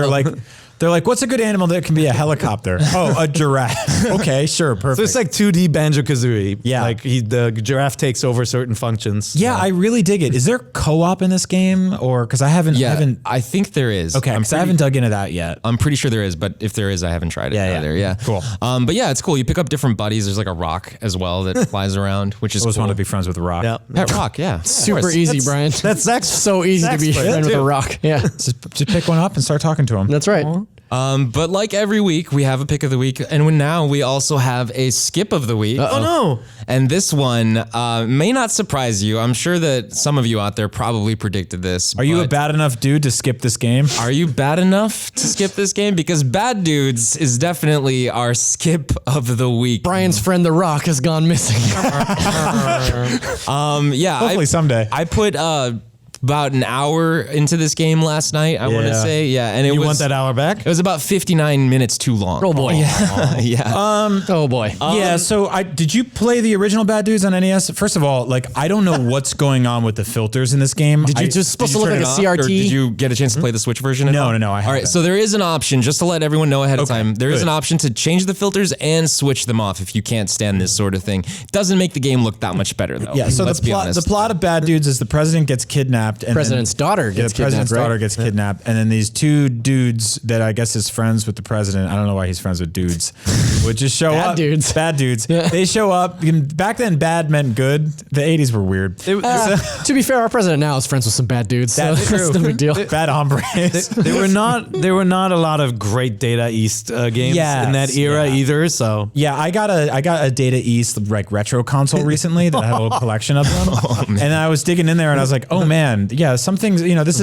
they're like, what's a good animal that can be a helicopter? Oh, a giraffe. Okay, sure, perfect. So it's like 2D Banjo-Kazooie. Yeah. Like the giraffe takes over certain functions. Yeah, I really dig it. Is there co-op in this game, or because I haven't? I think there is. Okay, because I haven't dug into that yet. I'm pretty sure there is, but if there is, I haven't tried it either. Yeah, cool. But yeah, it's cool. You pick up different buddies. There's like a rock as well that flies around, which is I always cool. want to be friends with a rock. Yeah. Pet rock, yeah. Super easy, Brian. That's Zach's. So easy to be Zach's friend with too. a rock. Yeah, Just pick one up and start talking to him. that's right. But like every week, we have a pick of the week, and now we also have a skip of the week. Oh no! And this one may not surprise you. I'm sure that some of you out there probably predicted this. Are you a bad enough dude to skip this game? Are you bad enough to skip this game? Because Bad Dudes is definitely our skip of the week. Brian's friend, The Rock, has gone missing. Yeah. Hopefully someday. I put about an hour into this game last night, I want to say. Yeah. And You want that hour back? It was about 59 minutes too long. Oh boy. Yeah. Oh boy. Yeah, so did you play the original Bad Dudes on NES? First of all, like I don't know what's going on with the filters in this game. Did you just supposed to look like a CRT? Or did you get a chance to play the Switch version? No, I All haven't. right, so there is an option, just to let everyone know ahead of time, there is an option to change the filters and switch them off if you can't stand this sort of thing. Doesn't make the game look that much better though. Yeah, so the plot of Bad Dudes is the president gets kidnapped, and President's daughter gets the president's kidnapped, daughter right? gets kidnapped, and then these two dudes that I guess is friends with the president. I don't know why he's friends with dudes. Would just show Bad up. dudes. Bad dudes. Yeah. They show up. Back then, bad meant good. The 80s were weird. To be fair, our president now is friends with some bad dudes. So That's that's true. no big deal. Bad hombres. There were not a lot of great Data East games in that era either. So Yeah, I got a Data East like retro console recently that had a little collection of them, and I was digging in there and I was like, oh man, yeah, some things, this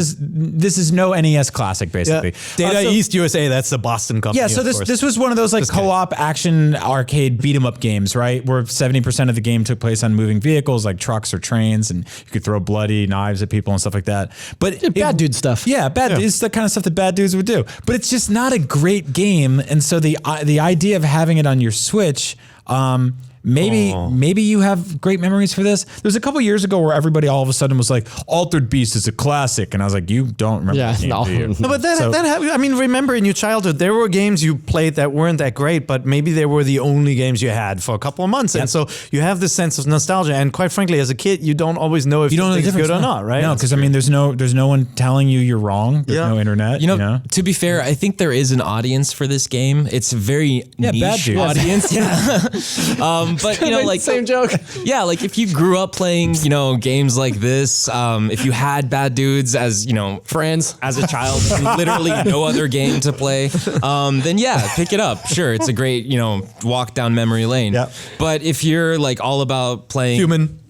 is no NES classic basically. Data East USA, that's the Boston company. Yeah, so of course. this was one of those like co-op action arcade beat 'em up games, right? Where 70% of the game took place on moving vehicles like trucks or trains, and you could throw bloody knives at people and stuff like that. But Bad dude stuff. Yeah, it's the kind of stuff that bad dudes would do. But it's just not a great game, and so the idea of having it on your Switch. Maybe you have great memories for this. There was a couple years ago where everybody all of a sudden was like, Altered Beast is a classic. And I was like, you don't remember Yeah, that game, no. do you? No, but remember in your childhood, there were games you played that weren't that great, but maybe they were the only games you had for a couple of months. And so you have this sense of nostalgia. And quite frankly, as a kid, you don't always know if You don't know the it's difference, good or not, right? No, because there's no one telling you you're wrong. There's no internet. To be fair, I think there is an audience for this game. It's a very Bad niche dudes. audience. Yeah. But like Same joke. yeah, like if you grew up playing, games like this, if you had Bad Dudes as, Friends. as a child, and literally no other game to play, then yeah, pick it up. Sure, it's a great, walk down memory lane. Yep. But if you're like all about playing Human.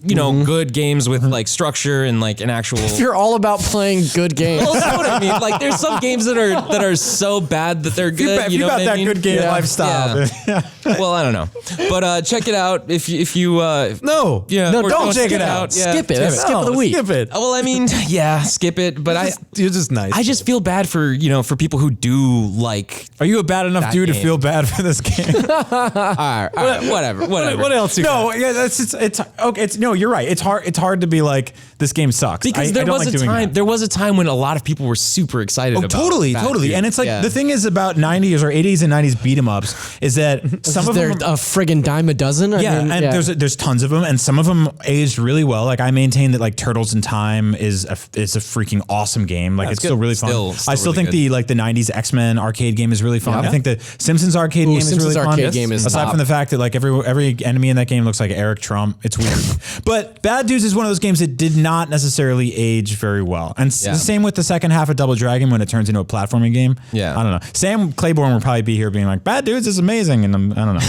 good games with like structure and like an actual If you're all about playing good games. well, that's what I mean. Like, there's some games that are so bad that they're good. If You know got what I that mean? good game Yeah. lifestyle. Yeah. Well, I don't know, but check it out if you No. yeah, No, or don't check it out. Yeah. Skip it. That's skip of the week. Skip it. Well, I mean, yeah, skip it. But You're just nice. I just feel bad for for people who do like. Are you a bad enough That dude to game. feel bad for this game? All right, whatever. What else you No, got? yeah, it's okay. No, you're right. It's hard to be like this game sucks Because I there don't was like a doing time. that. There was a time when a lot of people were super excited. about Totally. Bad Dudes. And it's like Yeah. the thing is about 90s or 80s and 90s beat 'em ups is that some of They're them. a friggin' dime a dozen. dozen. Yeah, there's tons of them, and some of them aged really well. Like I maintain that like Turtles in Time is a freaking awesome game. Like it's still really fun. I still really think good. the '90s X-Men arcade game is really fun. Yeah. I think the Simpsons arcade game is really fun. Arcade game is aside top. from the fact that like every enemy in that game looks like Eric Trump. It's weird. But Bad Dudes is one of those games that did not necessarily age very well, and the same with the second half of Double Dragon when it turns into a platforming game. Yeah. I don't know. Sam Claiborne will probably be here being like, Bad Dudes is amazing, and I don't know.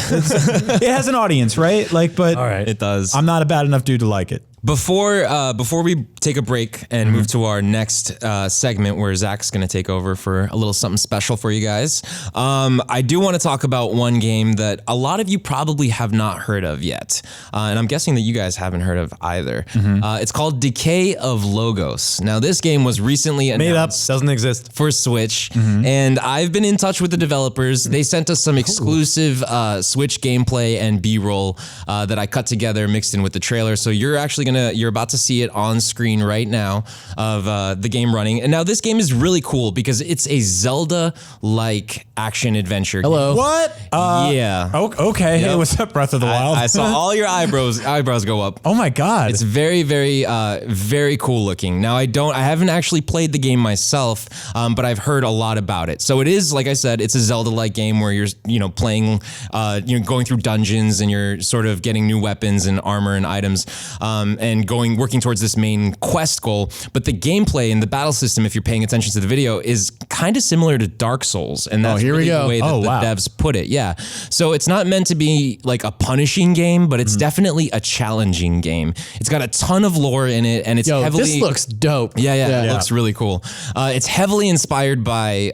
It has an audience, right? Like, but All right. It does. I'm not a bad enough dude to like it. Before we take a break and move to our next segment where Zach's going to take over for a little something special for you guys, I do want to talk about one game that a lot of you probably have not heard of yet, and I'm guessing that you guys haven't heard of either. It's called Decay of Logos. Now, this game was recently announced. Made up, doesn't exist. For Switch, and I've been in touch with the developers. They sent us some exclusive Switch gameplay and B-roll that I cut together, mixed in with the trailer. So you're about to see it on screen right now of the game running. And now this game is really cool because it's a Zelda-like action adventure. Hello. game. What? Yeah. Okay. Hey, what's up, Breath of the Wild? I saw all your eyebrows go up. Oh my God. It's very, very, very cool looking. Now, I haven't actually played the game myself, but I've heard a lot about it. So it is, like I said, it's a Zelda-like game where you're playing, going through dungeons and you're sort of getting new weapons and armor and items, and working towards this main quest goal. But the gameplay and the battle system, if you're paying attention to the video, is kind of similar to Dark Souls, and that's here we really go. the way that the devs put it. Yeah. So it's not meant to be like a punishing game, but it's definitely a challenging game. It's got a ton of lore in it, and it's heavily. This looks dope. Yeah, it looks really cool. It's heavily inspired by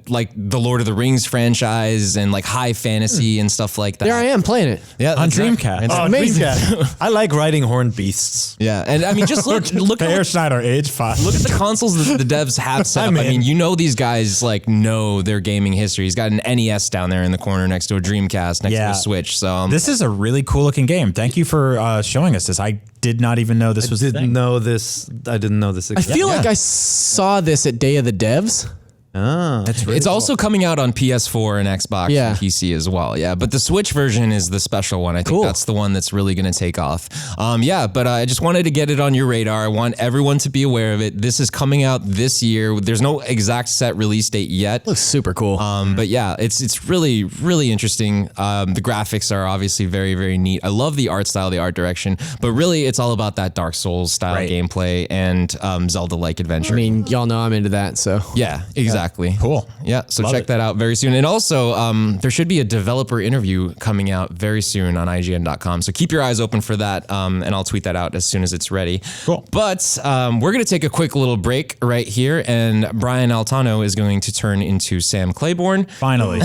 like the Lord of the Rings franchise and like high fantasy and stuff like that. There I am playing it. Yeah, on that's right. Dreamcast. It's amazing. I like riding horned beasts. Yeah, and I mean, just look Bear at Schneider, age 5. look at the consoles that the devs have set up. I mean, these guys like know their gaming history. He's got an NES down there in the corner next to a Dreamcast, next to a Switch. So this is a really cool looking game. Thank you for showing us this. I did not even know this was. I didn't know this I existed. feel like I saw this at Day of the Devs. It's also coming out on PS4 and Xbox and PC as well. Yeah, but the Switch version is the special one. I think that's the one that's really going to take off. But I just wanted to get it on your radar. I want everyone to be aware of it. This is coming out this year. There's no exact set release date yet. Looks super cool. But yeah, it's really, really interesting. The graphics are obviously very, very neat. I love the art style, the art direction, but really it's all about that Dark Souls style gameplay and Zelda-like adventure. I mean, y'all know I'm into that, so. Yeah, exactly. Cool. Yeah, so check that out very soon. And also, there should be a developer interview coming out very soon on IGN.com. So keep your eyes open for that, and I'll tweet that out as soon as it's ready. Cool. But we're going to take a quick little break right here, and Brian Altano is going to turn into Sam Claiborne. Finally.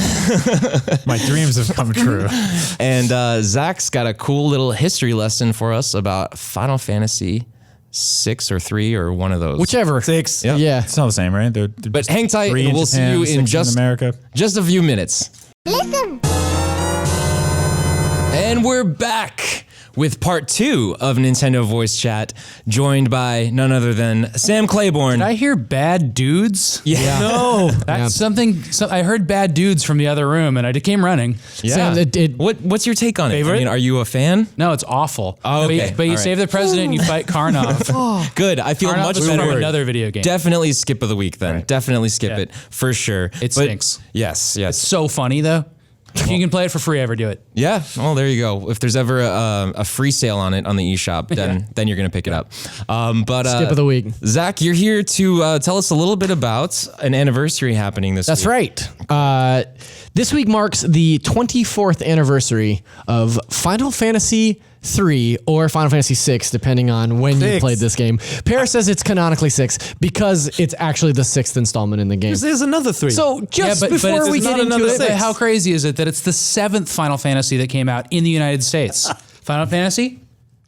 My dreams have come true. And Zach's got a cool little history lesson for us about Final Fantasy 6 or 3 or one of those. Whichever. 6. Yep. Yeah. It's all the same, right? They're But hang tight, and we'll see you in just America. Just a few minutes. Listen. And we're back with part 2 of Nintendo Voice Chat, joined by none other than Sam Claiborne. Did I hear bad dudes? Yeah. No, that's something. I heard bad dudes from the other room, and I came running. Yeah. Sam, What's your take on it? Favorite? I mean, are you a fan? No, it's awful. Oh, okay. But you All right. save the president, and you fight Karnov. Good. I feel Karnov much is better. from another video game. Definitely skip of the week then. Right. Definitely skip Yeah. it for sure. It stinks. Yes. So funny though. If you can play it for free, ever do it. Yeah. Well, there you go. If there's ever a free sale on it on the eShop, then you're gonna pick it up. Skip of the week. Zach, you're here to tell us a little bit about an anniversary happening this week. That's right. This week marks the 24th anniversary of Final Fantasy 3 or Final Fantasy 6, depending on when you played this game. Paris says it's canonically 6 because it's actually the 6th installment in the game. There's another 3. So just but before it's we not get into another it, six. How crazy is it that it's the 7th Final Fantasy that came out in the United States? Final Fantasy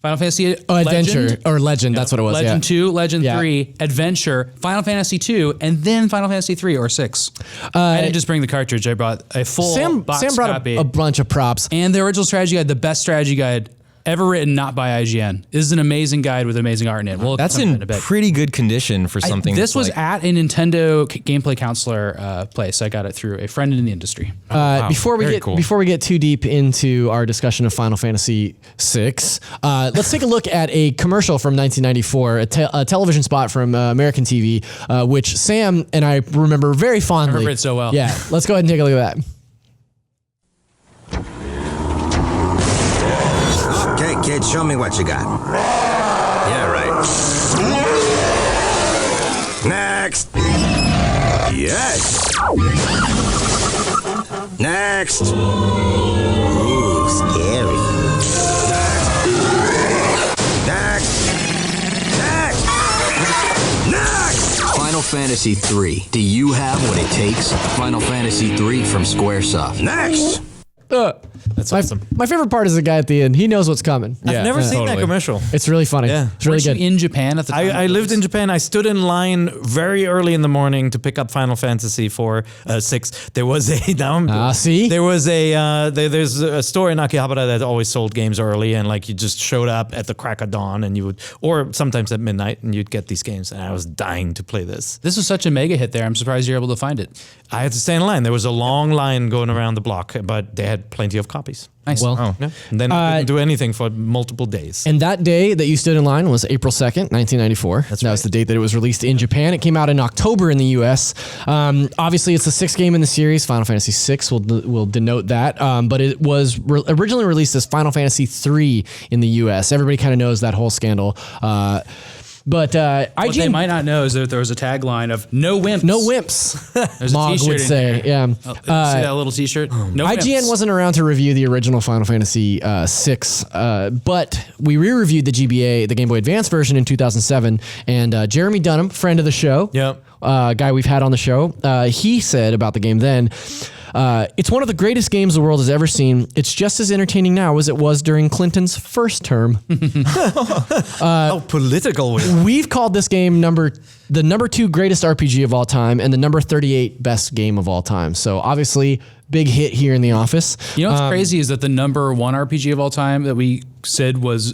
Adventure or Legend, that's what it was. Legend 2, Legend Yeah. 3, Adventure, Final Fantasy 2, and then Final Fantasy 3 or 6. I didn't just bring the cartridge. I brought a full Sam box brought copy. a bunch of props. And the original strategy guide, the best strategy guide ever written not by IGN. This is an amazing guide with amazing art in it. We'll That's come to in a bit. pretty good condition for something. This was like, at a Nintendo gameplay counselor place. I got it through a friend in the industry. Before Very cool. we get too deep into our discussion of Final Fantasy VI, let's take a look at a commercial from 1994, a television spot from American TV, which Sam and I remember very fondly. remember it so well. Yeah, let's go ahead and take a look at that. Okay, kid, show me what you got. Yeah, right. Next. Yes. Next. Ooh, scary. Next. Next. Next. Final Fantasy III. Do you have what it takes? Final Fantasy III from Squaresoft. Next. That's awesome. My favorite part is the guy at the end. He knows what's coming. I've never seen that commercial. It's really funny. Yeah. It's really Weren't you good. in Japan at the time? I lived in Japan. I stood in line very early in the morning to pick up Final Fantasy 6. There was a see? There was there's a store in Akihabara that always sold games early, and like you just showed up at the crack of dawn, and you would, or sometimes at midnight, and you'd get these games. And I was dying to play this. This was such a mega hit there. I'm surprised you're able to find it. I had to stay in line. There was a long line going around the block, but they had plenty of copies. Nice. Well, Yeah. And then I didn't do anything for multiple days. and that day that you stood in line was April 2nd, 1994. That was the date that it was released in Japan. It came out in October in the US. Obviously, it's the sixth game in the series. Final Fantasy VI will denote that. But it was originally released as Final Fantasy III in the US. Everybody kind of knows that whole scandal. But What they IGN might not know is that there was a tagline of "No wimps." no wimps. There's a Mog t-shirt would in say, there. yeah. See that little T-shirt? No IGN wimps. wasn't around to review the original Final Fantasy VI, but we re-reviewed the GBA, the Game Boy Advance version in 2007, and Jeremy Dunham, friend of the show, Yep. guy we've had on the show, he said about the game then, it's one of the greatest games the world has ever seen. It's just as entertaining now as it was during Clinton's first term. How political we are. We've called this game the number 2 greatest RPG of all time and the number 38 best game of all time. So obviously, big hit here in the office. You know what's crazy is that the number 1 RPG of all time that we said was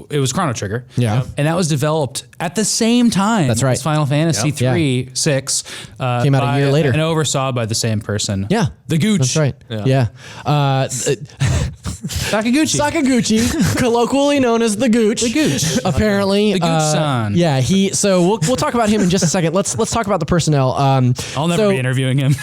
it was Chrono Trigger. Yeah. And that was developed at the same time. That's right. As Final Fantasy Yeah. 3, 6 Came out a year later. and oversaw by the same person. Yeah. The Gooch. That's right. Yeah. Sakaguchi. Sakaguchi, colloquially known as the Gooch. The Gooch. Apparently, The Gooch-san. yeah, So we'll talk about him in just a second. Let's talk about the personnel. I'll never be interviewing him.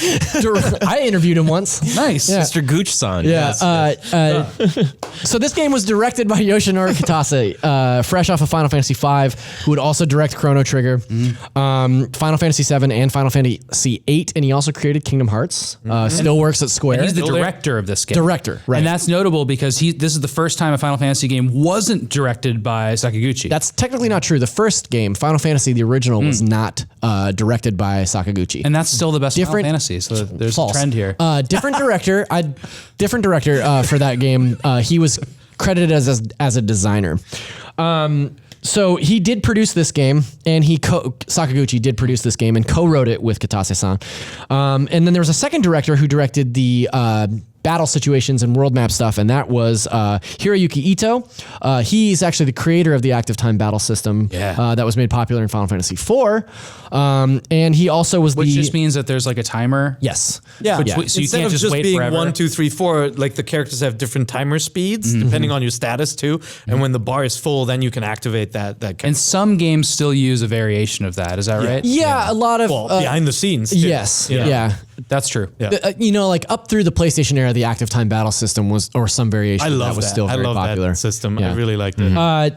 I interviewed him once. Nice. Yeah. Mr. Gooch-san. Yeah. Yes. So this game was directed by Yoshinori Kitase, fresh off of Final Fantasy V, who would also direct Chrono Trigger, Final Fantasy VII, and Final Fantasy VIII, and he also created Kingdom Hearts. Still works at Square. He's the director of this game. Director, right. And that's notable because this is the first time a Final Fantasy game wasn't directed by Sakaguchi. That's technically not true. The first game, Final Fantasy, the original, was not directed by Sakaguchi. and that's still the best Different- Final Fantasy. So there's False. a trend here. Different director. Different director for that game. He was credited as a designer. So he did produce this game, and Sakaguchi did produce this game and co-wrote it with Kitase-san. And then there was a second director who directed the battle situations and world map stuff, and that was Hiroyuki Ito. He's actually the creator of the active time battle system that was made popular in Final Fantasy IV. And he also was Which just means that there's like a timer. Yes. Yeah. So you Instead can't of just wait being forever. 1, 2, 3, 4, like the characters have different timer speeds depending on your status too. And when the bar is full, then you can activate that character. And some games still use a variation of that. Is that right? Yeah, a lot of... behind the scenes too. yes. Yeah. That's true. Yeah. Like up through the PlayStation era, the active time battle system was, or some variation I of love that was still I very love popular. that system. Yeah. I really liked it.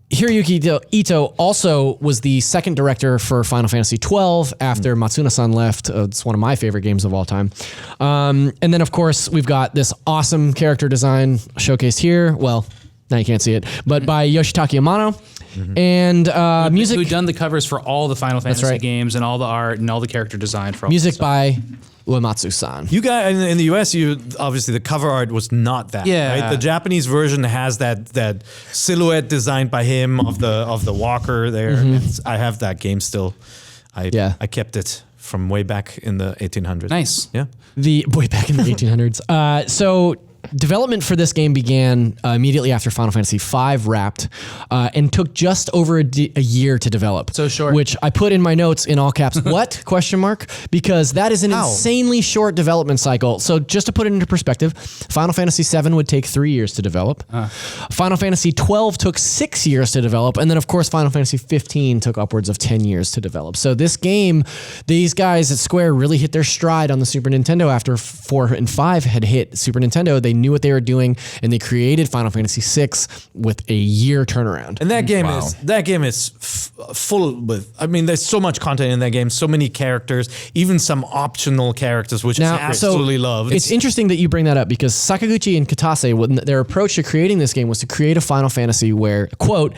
Hiroyuki Ito also was the second director for Final Fantasy XII after Matsuna-san left. It's one of my favorite games of all time. And then, of course, we've got this awesome character design showcased here. Well, now you can't see it, but by Yoshitaka Amano. And music... Who'd done the covers for all the Final Fantasy right. games and all the art and all the character design for all Music that by Uematsu-san. You guys in the US, obviously the cover art was not that. Yeah. Right? The Japanese version has that silhouette designed by him of the walker there. I have that game still. I kept it from way back in the 1800s. Nice. Yeah. The way back in the 1800s. So development for this game began immediately after Final Fantasy V wrapped, and took just over a year to develop. So short. Which I put in my notes in all caps. What? Question mark? Because that is an insanely short development cycle. So just to put it into perspective, Final Fantasy VII would take 3 years to develop. Final Fantasy XII took 6 years to develop, and then of course Final Fantasy 15 took upwards of 10 years to develop. So this game, these guys at Square really hit their stride on the Super Nintendo after 4 and 5 had hit Super Nintendo. They knew what they were doing, and they created Final Fantasy VI with a year turnaround. And that game is full with. I mean, there's so much content in that game, so many characters, even some optional characters, which I absolutely love. It's interesting that you bring that up because Sakaguchi and Katase, their approach to creating this game was to create a Final Fantasy where, quote,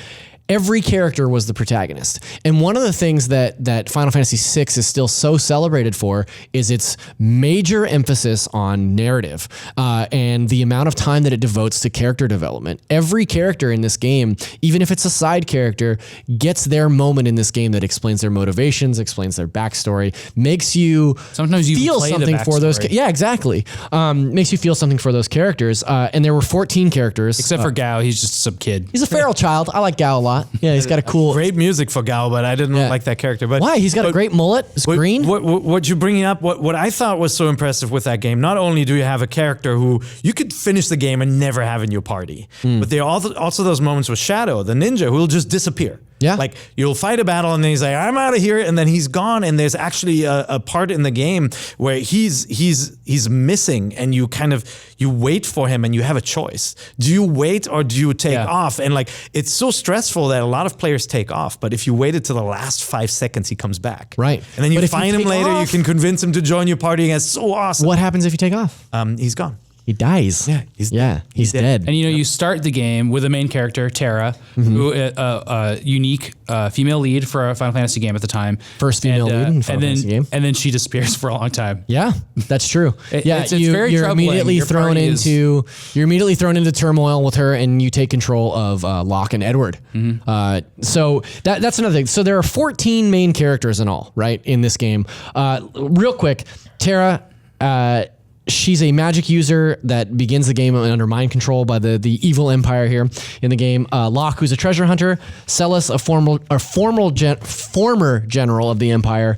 every character was the protagonist. And one of the things that Final Fantasy VI is still so celebrated for is its major emphasis on narrative and the amount of time that it devotes to character development. Every character in this game, even if it's a side character, gets their moment in this game that explains their motivations, explains their backstory, makes you sometimes you feel play something the for those. backstory. Yeah, exactly. Makes you feel something for those characters. And there were 14 characters. Except for Gao, he's just some kid. He's a feral child. I like Gao a lot. Yeah, he's got a cool. Great music for Gao, but I didn't like that character. But Why? He's got a great mullet. It's green. What you're bringing up, what I thought was so impressive with that game, not only do you have a character who you could finish the game and never have in your party, but there are also those moments with Shadow, the ninja, who will just disappear. Yeah. Like you'll fight a battle and then he's like, I'm out of here. And then he's gone. And there's actually a part in the game where he's missing and you wait for him and you have a choice. Do you wait or do you take off? And like, it's so stressful that a lot of players take off. But if you waited till the last 5 seconds, he comes back. Right. And then you But if find you him take later. off- You can convince him to join your party. And it's so awesome. What happens if you take off? He's gone. He dies. Yeah, he's dead. He's dead. And you start the game with a main character, Terra, who unique female lead for a Final Fantasy game at the time. First female lead in Final Fantasy game. And then she disappears for a long time. Yeah, that's true. It's very you're troubling. immediately Your thrown party is- into turmoil with her, and you take control of Locke and Edward. So that's another thing. So there are 14 main characters in all, right, in this game. Real quick, Terra. She's a magic user that begins the game under mind control by the evil empire here in the game. Locke, who's a treasure hunter. Celis, a former general of the empire.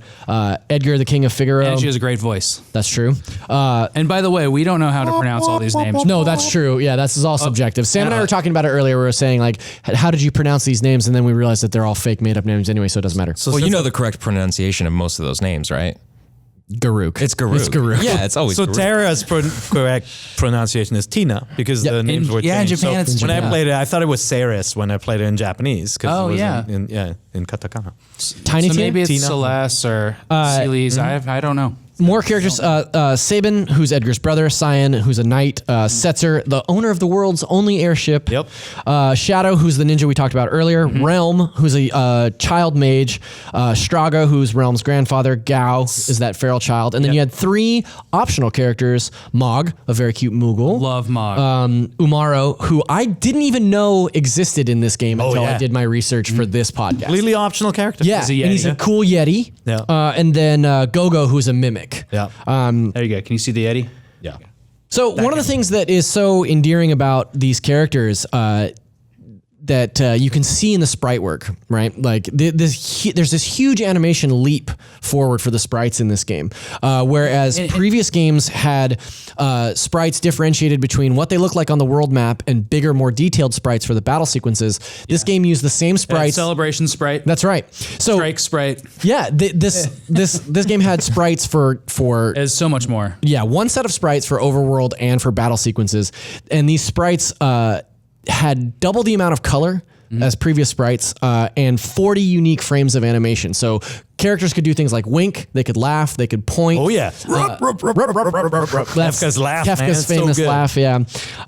Edgar, the king of Figaro. And she has a great voice. That's true. And by the way, we don't know how to pronounce all these names. No, that's true. Yeah, that's all subjective. Sam and I were talking about it earlier. We were saying, like, how did you pronounce these names? And then we realized that they're all fake, made-up names anyway, so it doesn't matter. Well, you know the correct pronunciation of most of those names, right? Garuk. It's Garuk. It's Garuk. Yeah, it's always So Garuk. Terra's correct pronunciation is Tina because the names were in changed. Japan it's when I Japan. played it, I thought it was Ceres when I played it in Japanese. Oh, it was yeah. in katakana. Tiny So Tina? maybe it's Tina. Celeste or Celes. I don't know. More characters. Sabin, who's Edgar's brother. Cyan, who's a knight. Setzer, the owner of the world's only airship. Yep. Shadow, who's the ninja we talked about earlier. Realm, who's a child mage. Straga, who's Realm's grandfather. Gao is that feral child. And then you had 3 optional characters. Mog, a very cute Moogle. Love Mog. Umaro, who I didn't even know existed in this game until I yeah. did my research for this podcast. Completely optional character. Yeah, He's a and he's Yeti. a cool Yeti. Yeah. And then Gogo, who's a mimic. Yeah. There you go. Can you see the Eddie? Yeah. So one of the things that is so endearing about these characters that you can see in the sprite work, right? Like there's this huge animation leap forward for the sprites in this game, whereas previous games had sprites differentiated between what they look like on the world map and bigger, more detailed sprites for the battle sequences. This game used the same sprites. Celebration sprite. That's right. So Strike sprite. yeah, this game had sprites for There's so much more. yeah, one set of sprites for overworld and for battle sequences, and these sprites had double the amount of color as previous sprites and 40 unique frames of animation. So characters could do things like wink, they could laugh, they could point. Oh yeah. That's Kefka's laugh, man. Kefka's It's so famous good. laugh, yeah.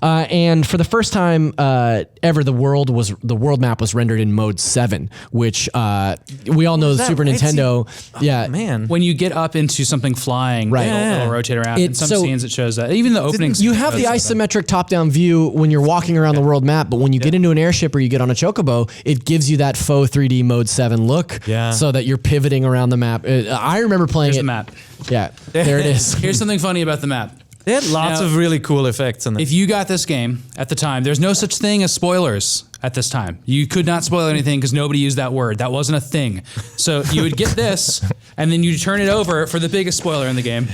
And for the first time ever, the world map was rendered in mode 7, which we all know the that Super right? Nintendo. Yeah, Man. When you get up into something flying, Right. it'll rotate around. In some So- scenes, it shows that. Even the opening. You have the isometric top-down view when you're walking around the world map, but when you get into an airship or you get on a chocobo, it gives you that faux 3D mode 7 look, Yeah. so that you're pivoting around the map. I remember playing Here's it. the map. Yeah, there it is. Here's something funny about the map. They had lots Now, of really cool effects on If you got this game at the time, there's no such thing as spoilers at this time. You could not spoil anything because nobody used that word. That wasn't a thing. So you would get this, and then you turn it over for the biggest spoiler in the game.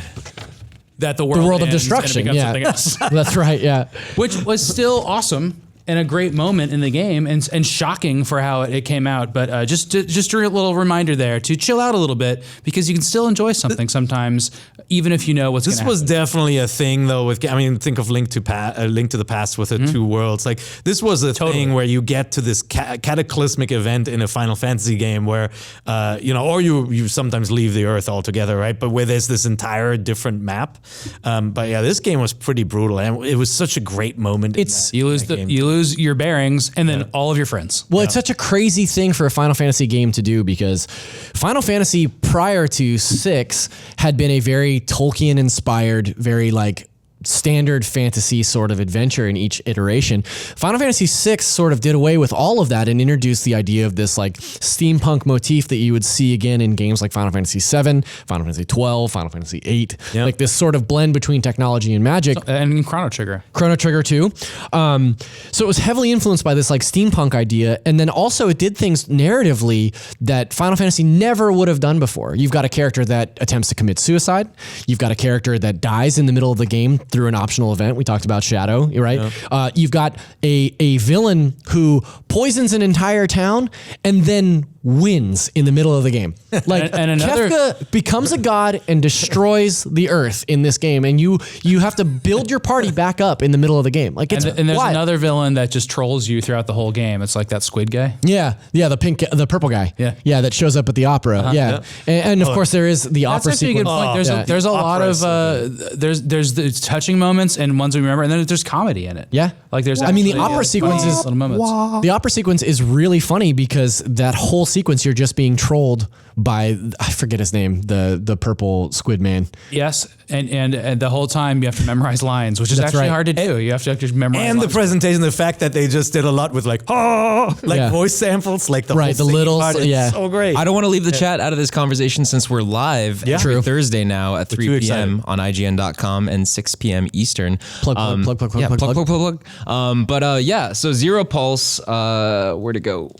That the world of ends destruction. and it Yeah, becomes something else. that's right. Yeah. Which was still awesome and a great moment in the game and shocking for how it came out. But just a little reminder there to chill out a little bit because you can still enjoy something sometimes, even if you know what's going to happen. This was definitely a thing, though. Think of Link to the Past with the two worlds. Like this was a thing where you get to this cataclysmic event in a Final Fantasy game where, or you sometimes leave the Earth altogether, right? But where there's this entire different map. But yeah, this game was pretty brutal, and it was such a great moment. You lose your bearings and then all of your friends. Well, it's such a crazy thing for a Final Fantasy game to do because Final Fantasy prior to 6 had been a very Tolkien-inspired, very standard fantasy sort of adventure in each iteration. Final Fantasy VI sort of did away with all of that and introduced the idea of this steampunk motif that you would see again in games like Final Fantasy VII, Final Fantasy XII, Final Fantasy VIII. Like this sort of blend between technology and magic. And Chrono Trigger. Chrono Trigger too. So it was heavily influenced by this steampunk idea. And then also it did things narratively that Final Fantasy never would have done before. You've got a character that attempts to commit suicide. You've got a character that dies in the middle of the game through an optional event. We talked about Shadow, right? Yeah. You've got a villain who poisons an entire town and then wins in the middle of the game. And another Kefka becomes a god and destroys the earth in this game, and you have to build your party back up in the middle of the game. And there's another villain that just trolls you throughout the whole game. It's like that squid guy. Yeah, the purple guy. Yeah, that shows up at the opera. And of course there is the opera sequence. That's a good point. There's a lot of there's the touching moments and ones we remember, and then there's comedy in it. Yeah, the opera sequence is moments. The opera sequence is really funny because that whole sequence you're just being trolled by, I forget his name, the purple squid man. Yes, and the whole time you have to memorize lines, which is actually hard to do. You have to just memorize. And lines. the presentation, the fact that they just did a lot with voice samples, the whole little part, it's so great. I don't want to leave the chat out of this conversation since we're live every Thursday now at 3 p.m. on IGN.com and 6 p.m. Eastern. Plug. So Zero Pulse, where'd it go?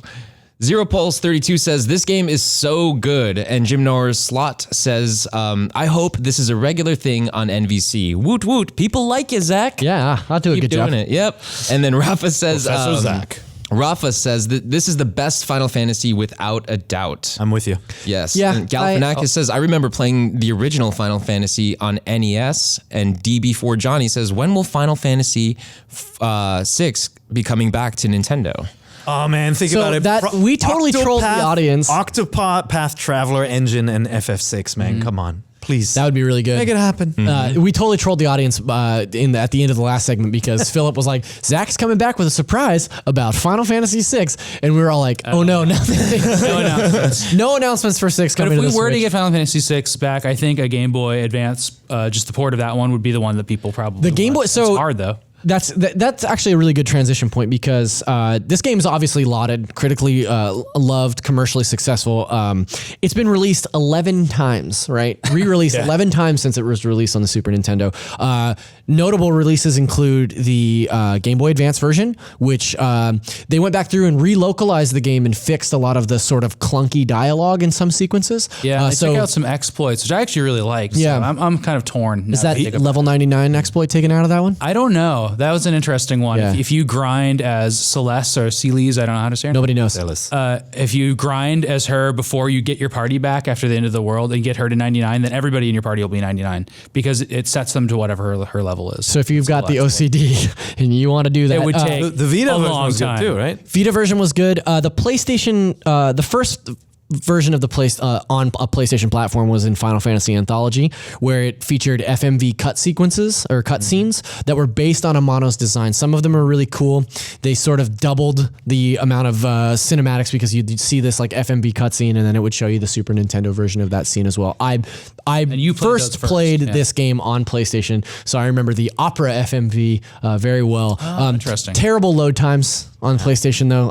Zero Pulse 32 says, this game is so good. And Jim Norris Slot says, I hope this is a regular thing on NVC. Woot woot. People like you, Zach. Yeah, I'll do a Keep good job. doing it. Yep. And then Rafa says, Zach. Rafa says that this is the best Final Fantasy without a doubt. I'm with you. Yes. Yeah, And Galvanakis says, I remember playing the original Final Fantasy on NES. And DB4 Johnny says, when will Final Fantasy 6 be coming back to Nintendo? Oh man, think So about it. that- we totally trolled the audience. Octopath Traveler Engine and FF6, man. Come on. Please. That would be really good. Make it happen. We totally trolled the audience at the end of the last segment because Philip was like, Zach's coming back with a surprise about Final Fantasy VI. And we were all like, oh no, nothing. No announcements. No announcements for 6 But coming if to we the were to Switch. get Final Fantasy VI back, I think a Game Boy Advance, just the port of that one would be the one that people probably The Game Boy- want. so- it's hard though. That's actually a really good transition point because this game is obviously lauded, critically loved, commercially successful. It's been released 11 times, right? Re-released 11 times since it was released on the Super Nintendo. Notable releases include the Game Boy Advance version, which they went back through and relocalized the game and fixed a lot of the sort of clunky dialogue in some sequences. Yeah, they took out some exploits, which I actually really liked. Yeah. So I'm kind of torn. Is that level 99 exploit taken out of that one? I don't know. That was an interesting one. Yeah. If you grind as Celeste or Celeste, I don't know how to say her. Nobody knows. If you grind as her before you get your party back after the end of the world and get her to 99, then everybody in your party will be 99 because it sets them to whatever her level is. So if you've got the OCD and you want to do that, it would take The Vita a version long was good time too, right? Vita version was good. The PlayStation, the first version of the on a PlayStation platform was in Final Fantasy Anthology, where it featured FMV cut sequences or cut scenes that were based on Amano's design. Some of them are really cool. They sort of doubled the amount of cinematics because you'd see this FMV cutscene, and then it would show you the Super Nintendo version of that scene as well. I you played those first first, played yeah. this game on PlayStation, so I remember the Opera FMV very well. Interesting. Terrible load times. on PlayStation though.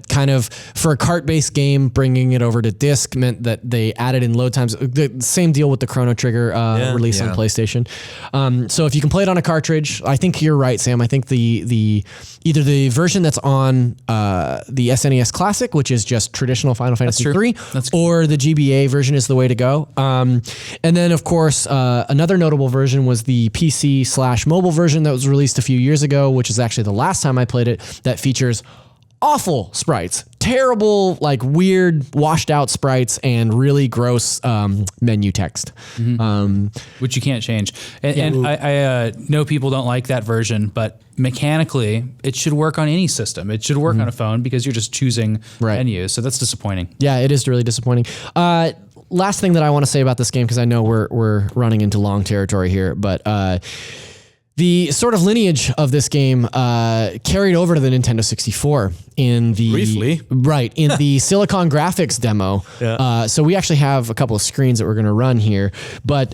Kind of for a cart-based game, bringing it over to disc meant that they added in load times. The same deal with the Chrono Trigger release on PlayStation. So if you can play it on a cartridge, I think you're right, Sam. I think the either the version that's on the SNES Classic, which is just traditional Final Fantasy III, or the GBA version is the way to go. And then of course another notable version was the PC/mobile version that was released a few years ago, which is actually the last time I played it, that features awful sprites, terrible, like weird washed out sprites and really gross menu text. Which you can't change. And I know people don't like that version, but mechanically it should work on any system. It should work on a phone because you're just choosing menus. So that's disappointing. Yeah, it is really disappointing. Last thing that I want to say about this game, because I know we're running into long territory here, but the sort of lineage of this game carried over to the Nintendo 64 in the in the Silicon Graphics demo. So we actually have a couple of screens that we're going to run here, but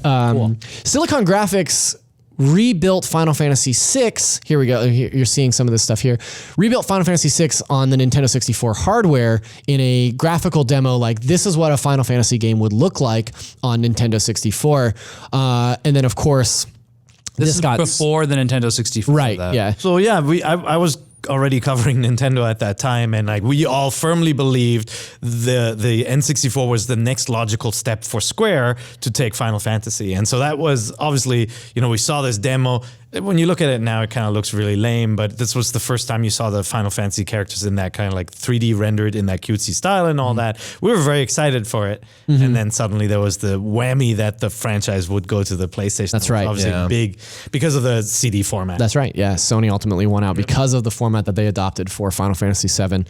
Silicon Graphics rebuilt Final Fantasy VI. Here we go. You're seeing some of this stuff here. Rebuilt Final Fantasy VI on the Nintendo 64 hardware in a graphical demo. Like, this is what a Final Fantasy game would look like on Nintendo 64. And then, of course, this got before the Nintendo 64. Right. Yeah. So yeah, I was already covering Nintendo at that time, and like we all firmly believed the N64 was the next logical step for Square to take Final Fantasy. And so that was obviously, we saw this demo. When you look at it now, it kind of looks really lame, but this was the first time you saw the Final Fantasy characters in that kind of like 3D rendered in that cutesy style and all that. We were very excited for it. And then suddenly there was the whammy that the franchise would go to the PlayStation. That's right. Obviously big because of the CD format. That's right. Yeah. Sony ultimately won out because of the format that they adopted for Final Fantasy VII,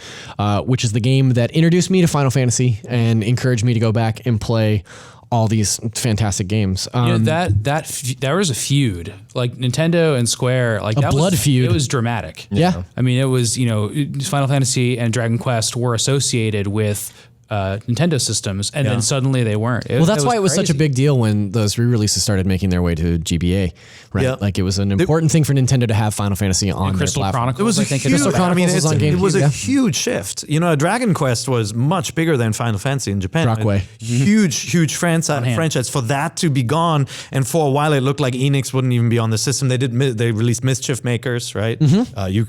which is the game that introduced me to Final Fantasy and encouraged me to go back and play all these fantastic games. There was a feud, like Nintendo and Square, like a blood feud. It was dramatic. Yeah. I mean, it was, Final Fantasy and Dragon Quest were associated with Nintendo systems, and then suddenly they weren't. That's why it was such a big deal when those re-releases started making their way to GBA, right? Yeah. Like, it was an important thing for Nintendo to have Final Fantasy on Crystal their platform. Chronicles. It was a huge, it was a yeah. huge shift. Dragon Quest was much bigger than Final Fantasy in Japan. Brockway. Huge franchise. For that to be gone, and for a while it looked like Enix wouldn't even be on the system. They released Mischief Makers, right? UK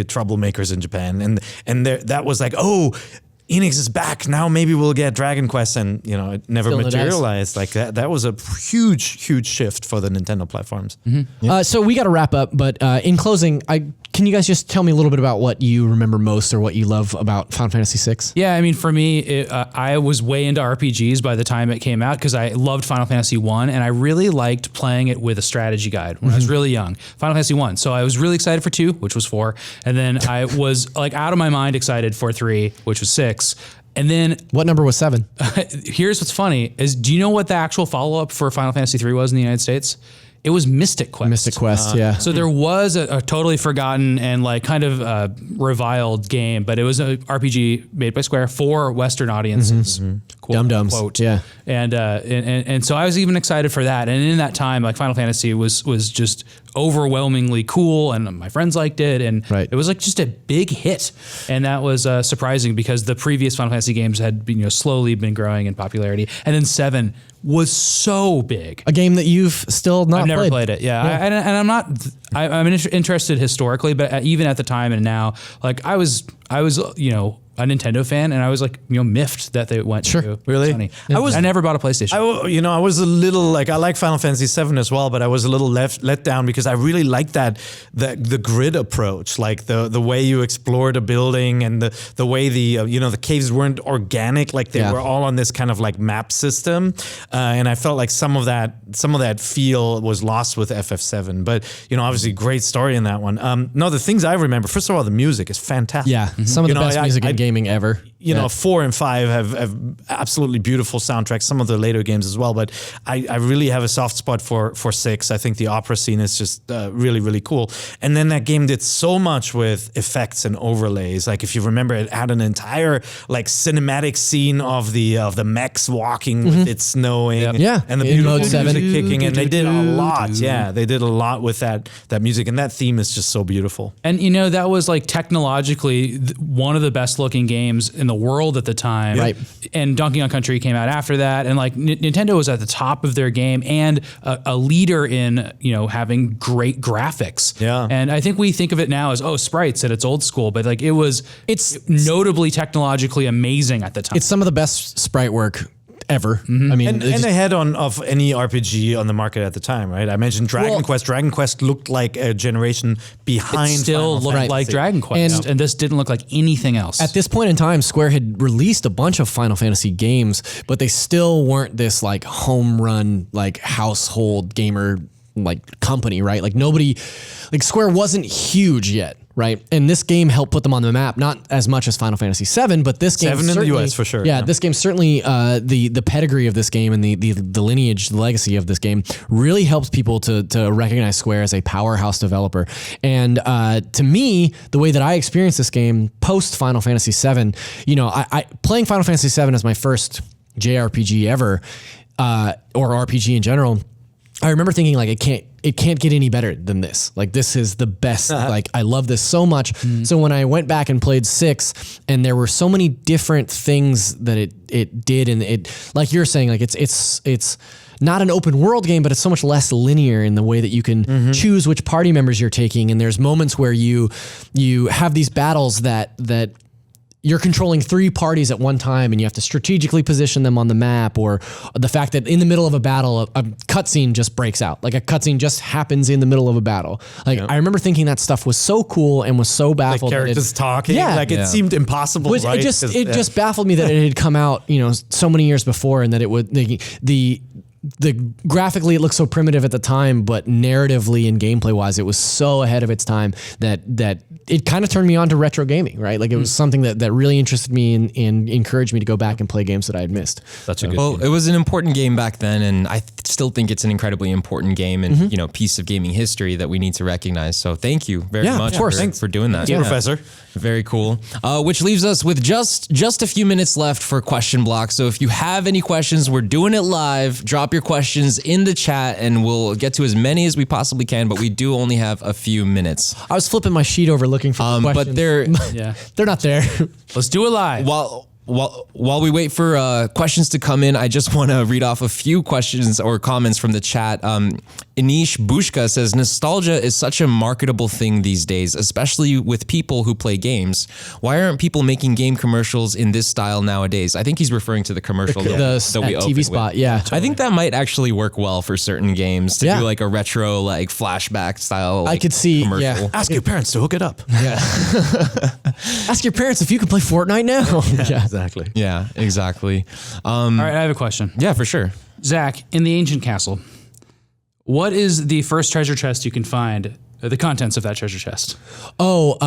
troublemakers in Japan, and that was like, oh, Enix is back now. Maybe we'll get Dragon Quest, and it never Still materialized. Like that was a huge shift for the Nintendo platforms. So we got to wrap up, but in closing, can you guys just tell me a little bit about what you remember most or what you love about Final Fantasy VI? Yeah, I mean, for me, I was way into RPGs by the time it came out because I loved Final Fantasy 1, and I really liked playing it with a strategy guide when I was really young. Final Fantasy 1. So I was really excited for 2, which was 4, and then I was like out of my mind excited for 3, which was 6. And then What number was 7? Here's what's funny is, do you know what the actual follow-up for Final Fantasy 3 was in the United States? It was Mystic Quest. Mystic Quest, yeah. So there was a totally forgotten and like kind of reviled game, but it was an RPG made by Square for Western audiences. Quote, Dum-dums, unquote. yeah. And so I was even excited for that. And in that time, like Final Fantasy was just overwhelmingly cool, and my friends liked it, and it was like just a big hit. And that was surprising because the previous Final Fantasy games had been, slowly been growing in popularity. And then 7 was so big. A game that you've still not I've never played it. Yeah. And I'm not, I'm interested historically, but even at the time and now, like I was, a Nintendo fan, and I was like, miffed that they went to Really? Sony. I never bought a PlayStation. I was a little like, I like Final Fantasy 7 as well, but I was a little let down because I really liked the grid approach, like the way you explored a building and the way the caves weren't organic, like they were all on this kind of like map system, and I felt like some of that feel was lost with FF7. But obviously great story in that one. No, the things I remember, first of all, the music is fantastic. Yeah, some of the best music in gaming ever. You know, 4 and 5 have absolutely beautiful soundtracks. Some of the later games as well, but I really have a soft spot for 6. I think the opera scene is just really, really cool. And then that game did so much with effects and overlays. Like if you remember, it had an entire like cinematic scene of the mechs walking with it snowing, Yeah. and the In beautiful Mode 7. music kicking, and they did a lot. Yeah, they did a lot with that music, and that theme is just so beautiful. And you know, that was like technologically one of the best looking games in the world at the time. Right. And Donkey Kong Country came out after that. And like Nintendo was at the top of their game and a leader in, you know, having great graphics. Yeah. And I think we think of it now as, sprites, and it's old school, but like it's notably technologically amazing at the time. It's some of the best sprite work ever. I mean, And ahead of any RPG on the market at the time, right? I mentioned Dragon Quest. Dragon Quest looked like a generation behind. It still Final looked Fantasy. like Dragon Quest, and this didn't look like anything else. at this point in time, Square had released a bunch of Final Fantasy games, but they still weren't this like home run, like household gamer like company, right? Like nobody, like Square wasn't huge yet, right? And this game helped put them on the map, not as much as Final Fantasy VII, but this game 7 in the certainly- US for sure, Yeah, yeah. this game certainly the pedigree of this game and the lineage, the legacy of this game really helps people to recognize Square as a powerhouse developer. And to me, the way that I experienced this game post Final Fantasy VII, you know, I playing Final Fantasy VII as my first JRPG ever, or RPG in general. I remember thinking like it can't get any better than this. Like this is the best. Like I love this so much. So when I went back and played 6, and there were so many different things that it did, and it, like you're saying, like it's not an open world game, but it's so much less linear in the way that you can choose which party members you're taking. And there's moments where you have these battles that you're controlling 3 parties at one time and you have to strategically position them on the map, or the fact that in the middle of a battle, a cutscene just breaks out. Like a cutscene just happens in the middle of a battle. Like I remember thinking that stuff was so cool and was so Like baffled. that characters talking. Yeah. Like it seemed impossible, right? It just baffled me that it had come out, you know, so many years before, and that it would the graphically it looked so primitive at the time, but narratively and gameplay wise, it was so ahead of its time that it kind of turned me on to retro gaming, right? Like it was something that really interested me and encouraged me to go back and play games that I had missed. Such a good Well, it was an important game back then, and I still think it's an incredibly important game and you know, piece of gaming history that we need to recognize. So thank you very Yeah, much of course. for doing that. Yeah. Professor. Very cool. Which leaves us with just a few minutes left for question block. So if you have any questions, we're doing it live. Drop your questions in the chat and we'll get to as many as we possibly can, but we do only have a few minutes. I was flipping my sheet over looking for the questions. But they're they're not there. Let's do it live. While we wait for questions to come in, I just want to read off a few questions or comments from the chat. Anish Bushka says, nostalgia is such a marketable thing these days, especially with people who play games. Why aren't people making game commercials in this style nowadays? I think he's referring to the commercial that we opened TV with. spot. Yeah. I think that might actually work well for certain games to Yeah. do like a retro, like flashback style. Like, I could see. commercial. Yeah. Ask your parents to hook it up. Ask your parents if you can play Fortnite now. Yeah. Exactly. Yeah, exactly. All right, I have a question. Yeah, for sure. Zach, in the ancient castle, what is the first treasure chest you can find? The contents of that treasure chest. Oh,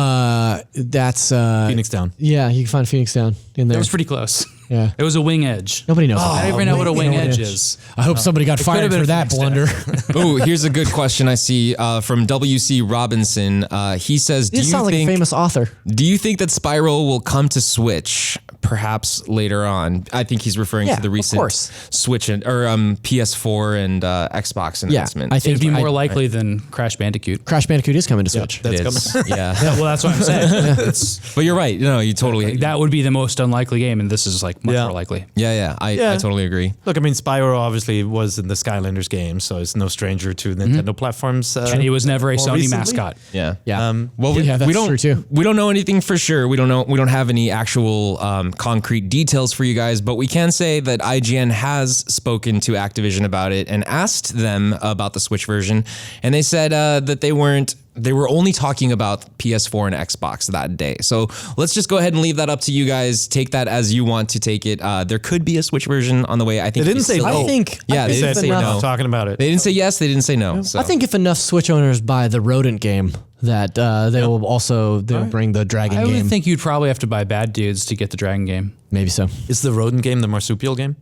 that's Phoenix Down. Yeah, you can find Phoenix Down in That there. was pretty close. Yeah. It was a wing edge. Nobody knows. I don't even know what a wing edge is. I hope somebody got fired could've been for a that Phoenix blunder. Oh, here's a good question I see from WC Robinson. He says, You sound like a famous author. do you think that Spyro will come to Switch perhaps later on? I think he's referring Yeah, to the of recent course. Switch and, or PS4 and Xbox announcement. I think It'd be more likely than Crash Bandicoot. Crash Bandicoot is coming to Switch. it is. Yeah. Well, that's what I'm saying. It's, But you're right. No, you totally. that would be the most unlikely game, and this is like much more likely. Yeah. I totally agree. Look, I mean, Spyro obviously was in the Skylanders game, so it's no stranger to Nintendo platforms. And he was never a more Sony recently. mascot. Yeah. Yeah. Well, Yeah, that's we don't. true too. We don't know anything for sure. We don't have any actual concrete details for you guys, but we can say that IGN has spoken to Activision about it and asked them about the Switch version, and they said that they weren't they were only talking about PS4 and Xbox that day. So let's just go ahead and leave that up to you guys. Take that as you want to take it. There could be a Switch version on the way. I think They didn't say no. I think Yeah, I they think didn't if say enough- no. Talking about it. They didn't say yes. They didn't say no. So. I think if enough Switch owners buy the Rodent game, that they will also bring the Dragon I game. would think you'd probably have to buy Bad Dudes to get the Dragon game. Maybe so. Is the rodent game the marsupial game?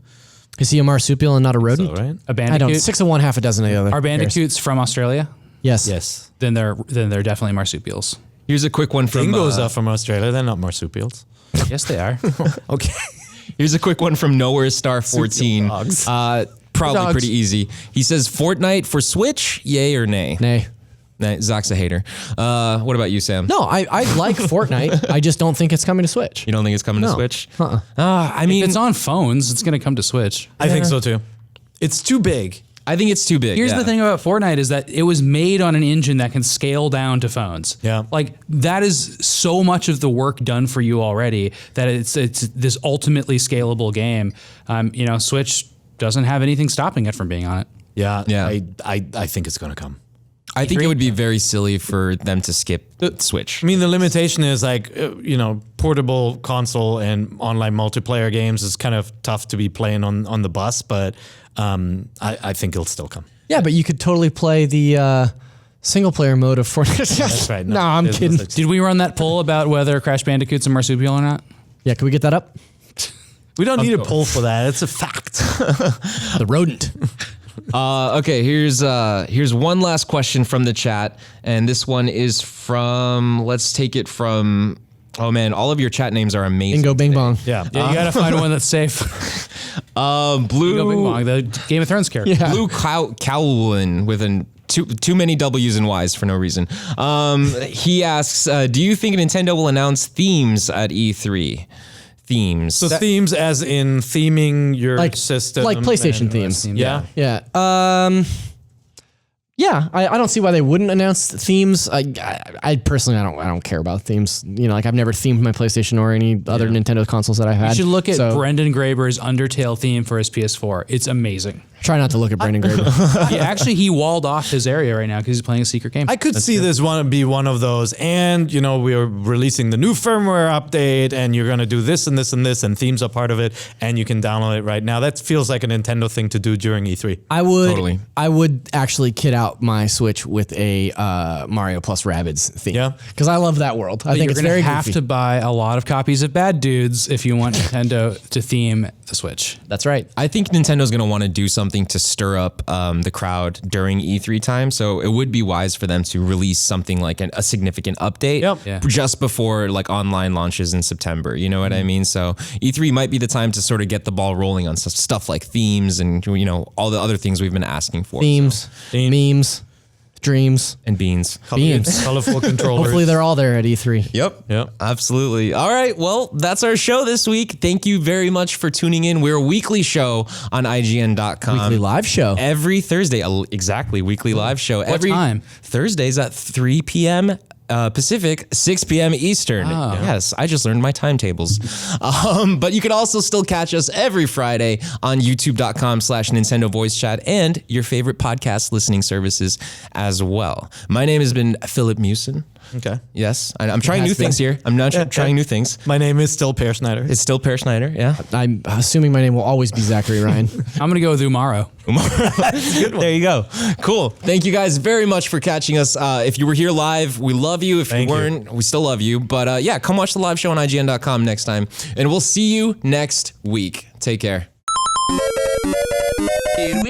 Is he a marsupial and not a rodent? So, right? A I Bandicoot. don't. 6 of one, half a dozen of the other. Are Bandicoots from Australia? Yes. Yes. Then they're definitely marsupials. Here's a quick one from Dingoes are from Australia. They're not marsupials. Yes, they are. Okay. Here's a quick one from Nowhere Star 14. dogs. Probably Dogs. pretty easy. He says Fortnite for Switch, yay or nay? Nay. Nah, Zach's a hater. What about you, Sam? No, I like Fortnite. I just don't think it's coming to Switch. You don't think it's coming to No. Switch? Uh-uh. I mean, If it's on phones, it's going to come to Switch. I think so too. It's too big. I think it's too big. Here's yeah. the thing about Fortnite is that it was made on an engine that can scale down to phones. Yeah. Like that is so much of the work done for you already that it's this ultimately scalable game. Switch doesn't have anything stopping it from being on it. Yeah. Yeah. I think it's going to come. I think it would be very silly for them to skip Switch. I mean, the limitation is like, portable console and online multiplayer games is kind of tough to be playing on the bus, but I think it'll still come. Yeah, but you could totally play the single player mode of Fortnite. That's right. No, I'm kidding. Did we run that poll about whether Crash Bandicoot's a marsupial or not? Yeah, can we get that up? We don't need a poll for that. It's a fact. The rodent. Okay, here's one last question from the chat, and this one is from. Let's take it from. Oh man, all of your chat names are amazing. Bingo, bing, bong. Yeah. Yeah, you got to find one that's safe. Blue Go Bing Bong, the Game of Thrones character. Yeah. Blue Cowlin with an too many W's and Y's for no reason. He asks, do you think Nintendo will announce themes at E3? Themes. So themes as in theming your Like- system. like PlayStation and- themes. Yeah. Yeah. Yeah, I don't see why they wouldn't announce themes. I personally, I don't care about themes. I've never themed my PlayStation or any other Nintendo consoles that I've had. You should look at So, Brendan Graeber's Undertale theme for his PS4. It's amazing. Try not to look at Brendan Graeber. He walled off his area right now because he's playing a secret game. I could see this one be one of those, and we're releasing the new firmware update, and you're going to do this and this and this, and themes are part of it, and you can download it right now. That feels like a Nintendo thing to do during E3. Totally. I would actually kit out my Switch with a Mario plus Rabbids theme. Yeah. Because I love that world. I think You're it's gonna very have goofy. to buy a lot of copies of Bad Dudes if you want Nintendo to theme the Switch. That's right. I think Nintendo's going to want to do something to stir up the crowd during E3 time. So it would be wise for them to release something like a significant update Yep. Yeah. just before like online launches in September. You know what I mean? So E3 might be the time to sort of get the ball rolling on stuff like themes and all the other things we've been asking for. Themes, memes, dreams, And beans. beans. Colorful controllers. Hopefully they're all there at E3. Yep. Absolutely. All right. Well, that's our show this week. Thank you very much for tuning in. We're a weekly show on IGN.com. Weekly live show. Every Thursday. Exactly. Weekly live show. Every time? Thursdays at 3 p.m. Pacific, 6 p.m. Eastern. Yes, I just learned my timetables. But you can also still catch us every Friday on youtube.com/Nintendo Voice Chat and your favorite podcast listening services as well. My name has been Filip Musin. Okay. Yes, I'm trying new has been. things here. I'm not trying new things. My name is still Per Schneider. It's still Per Schneider, yeah. I'm assuming my name will always be Zachary Ryan. I'm going to go with Umaro. There you go. Cool. Thank you guys very much for catching us. If you were here live, we love you. If Thank you you. weren't, we still love you. But yeah, come watch the live show on IGN.com next time. And we'll see you next week. Take care. Did we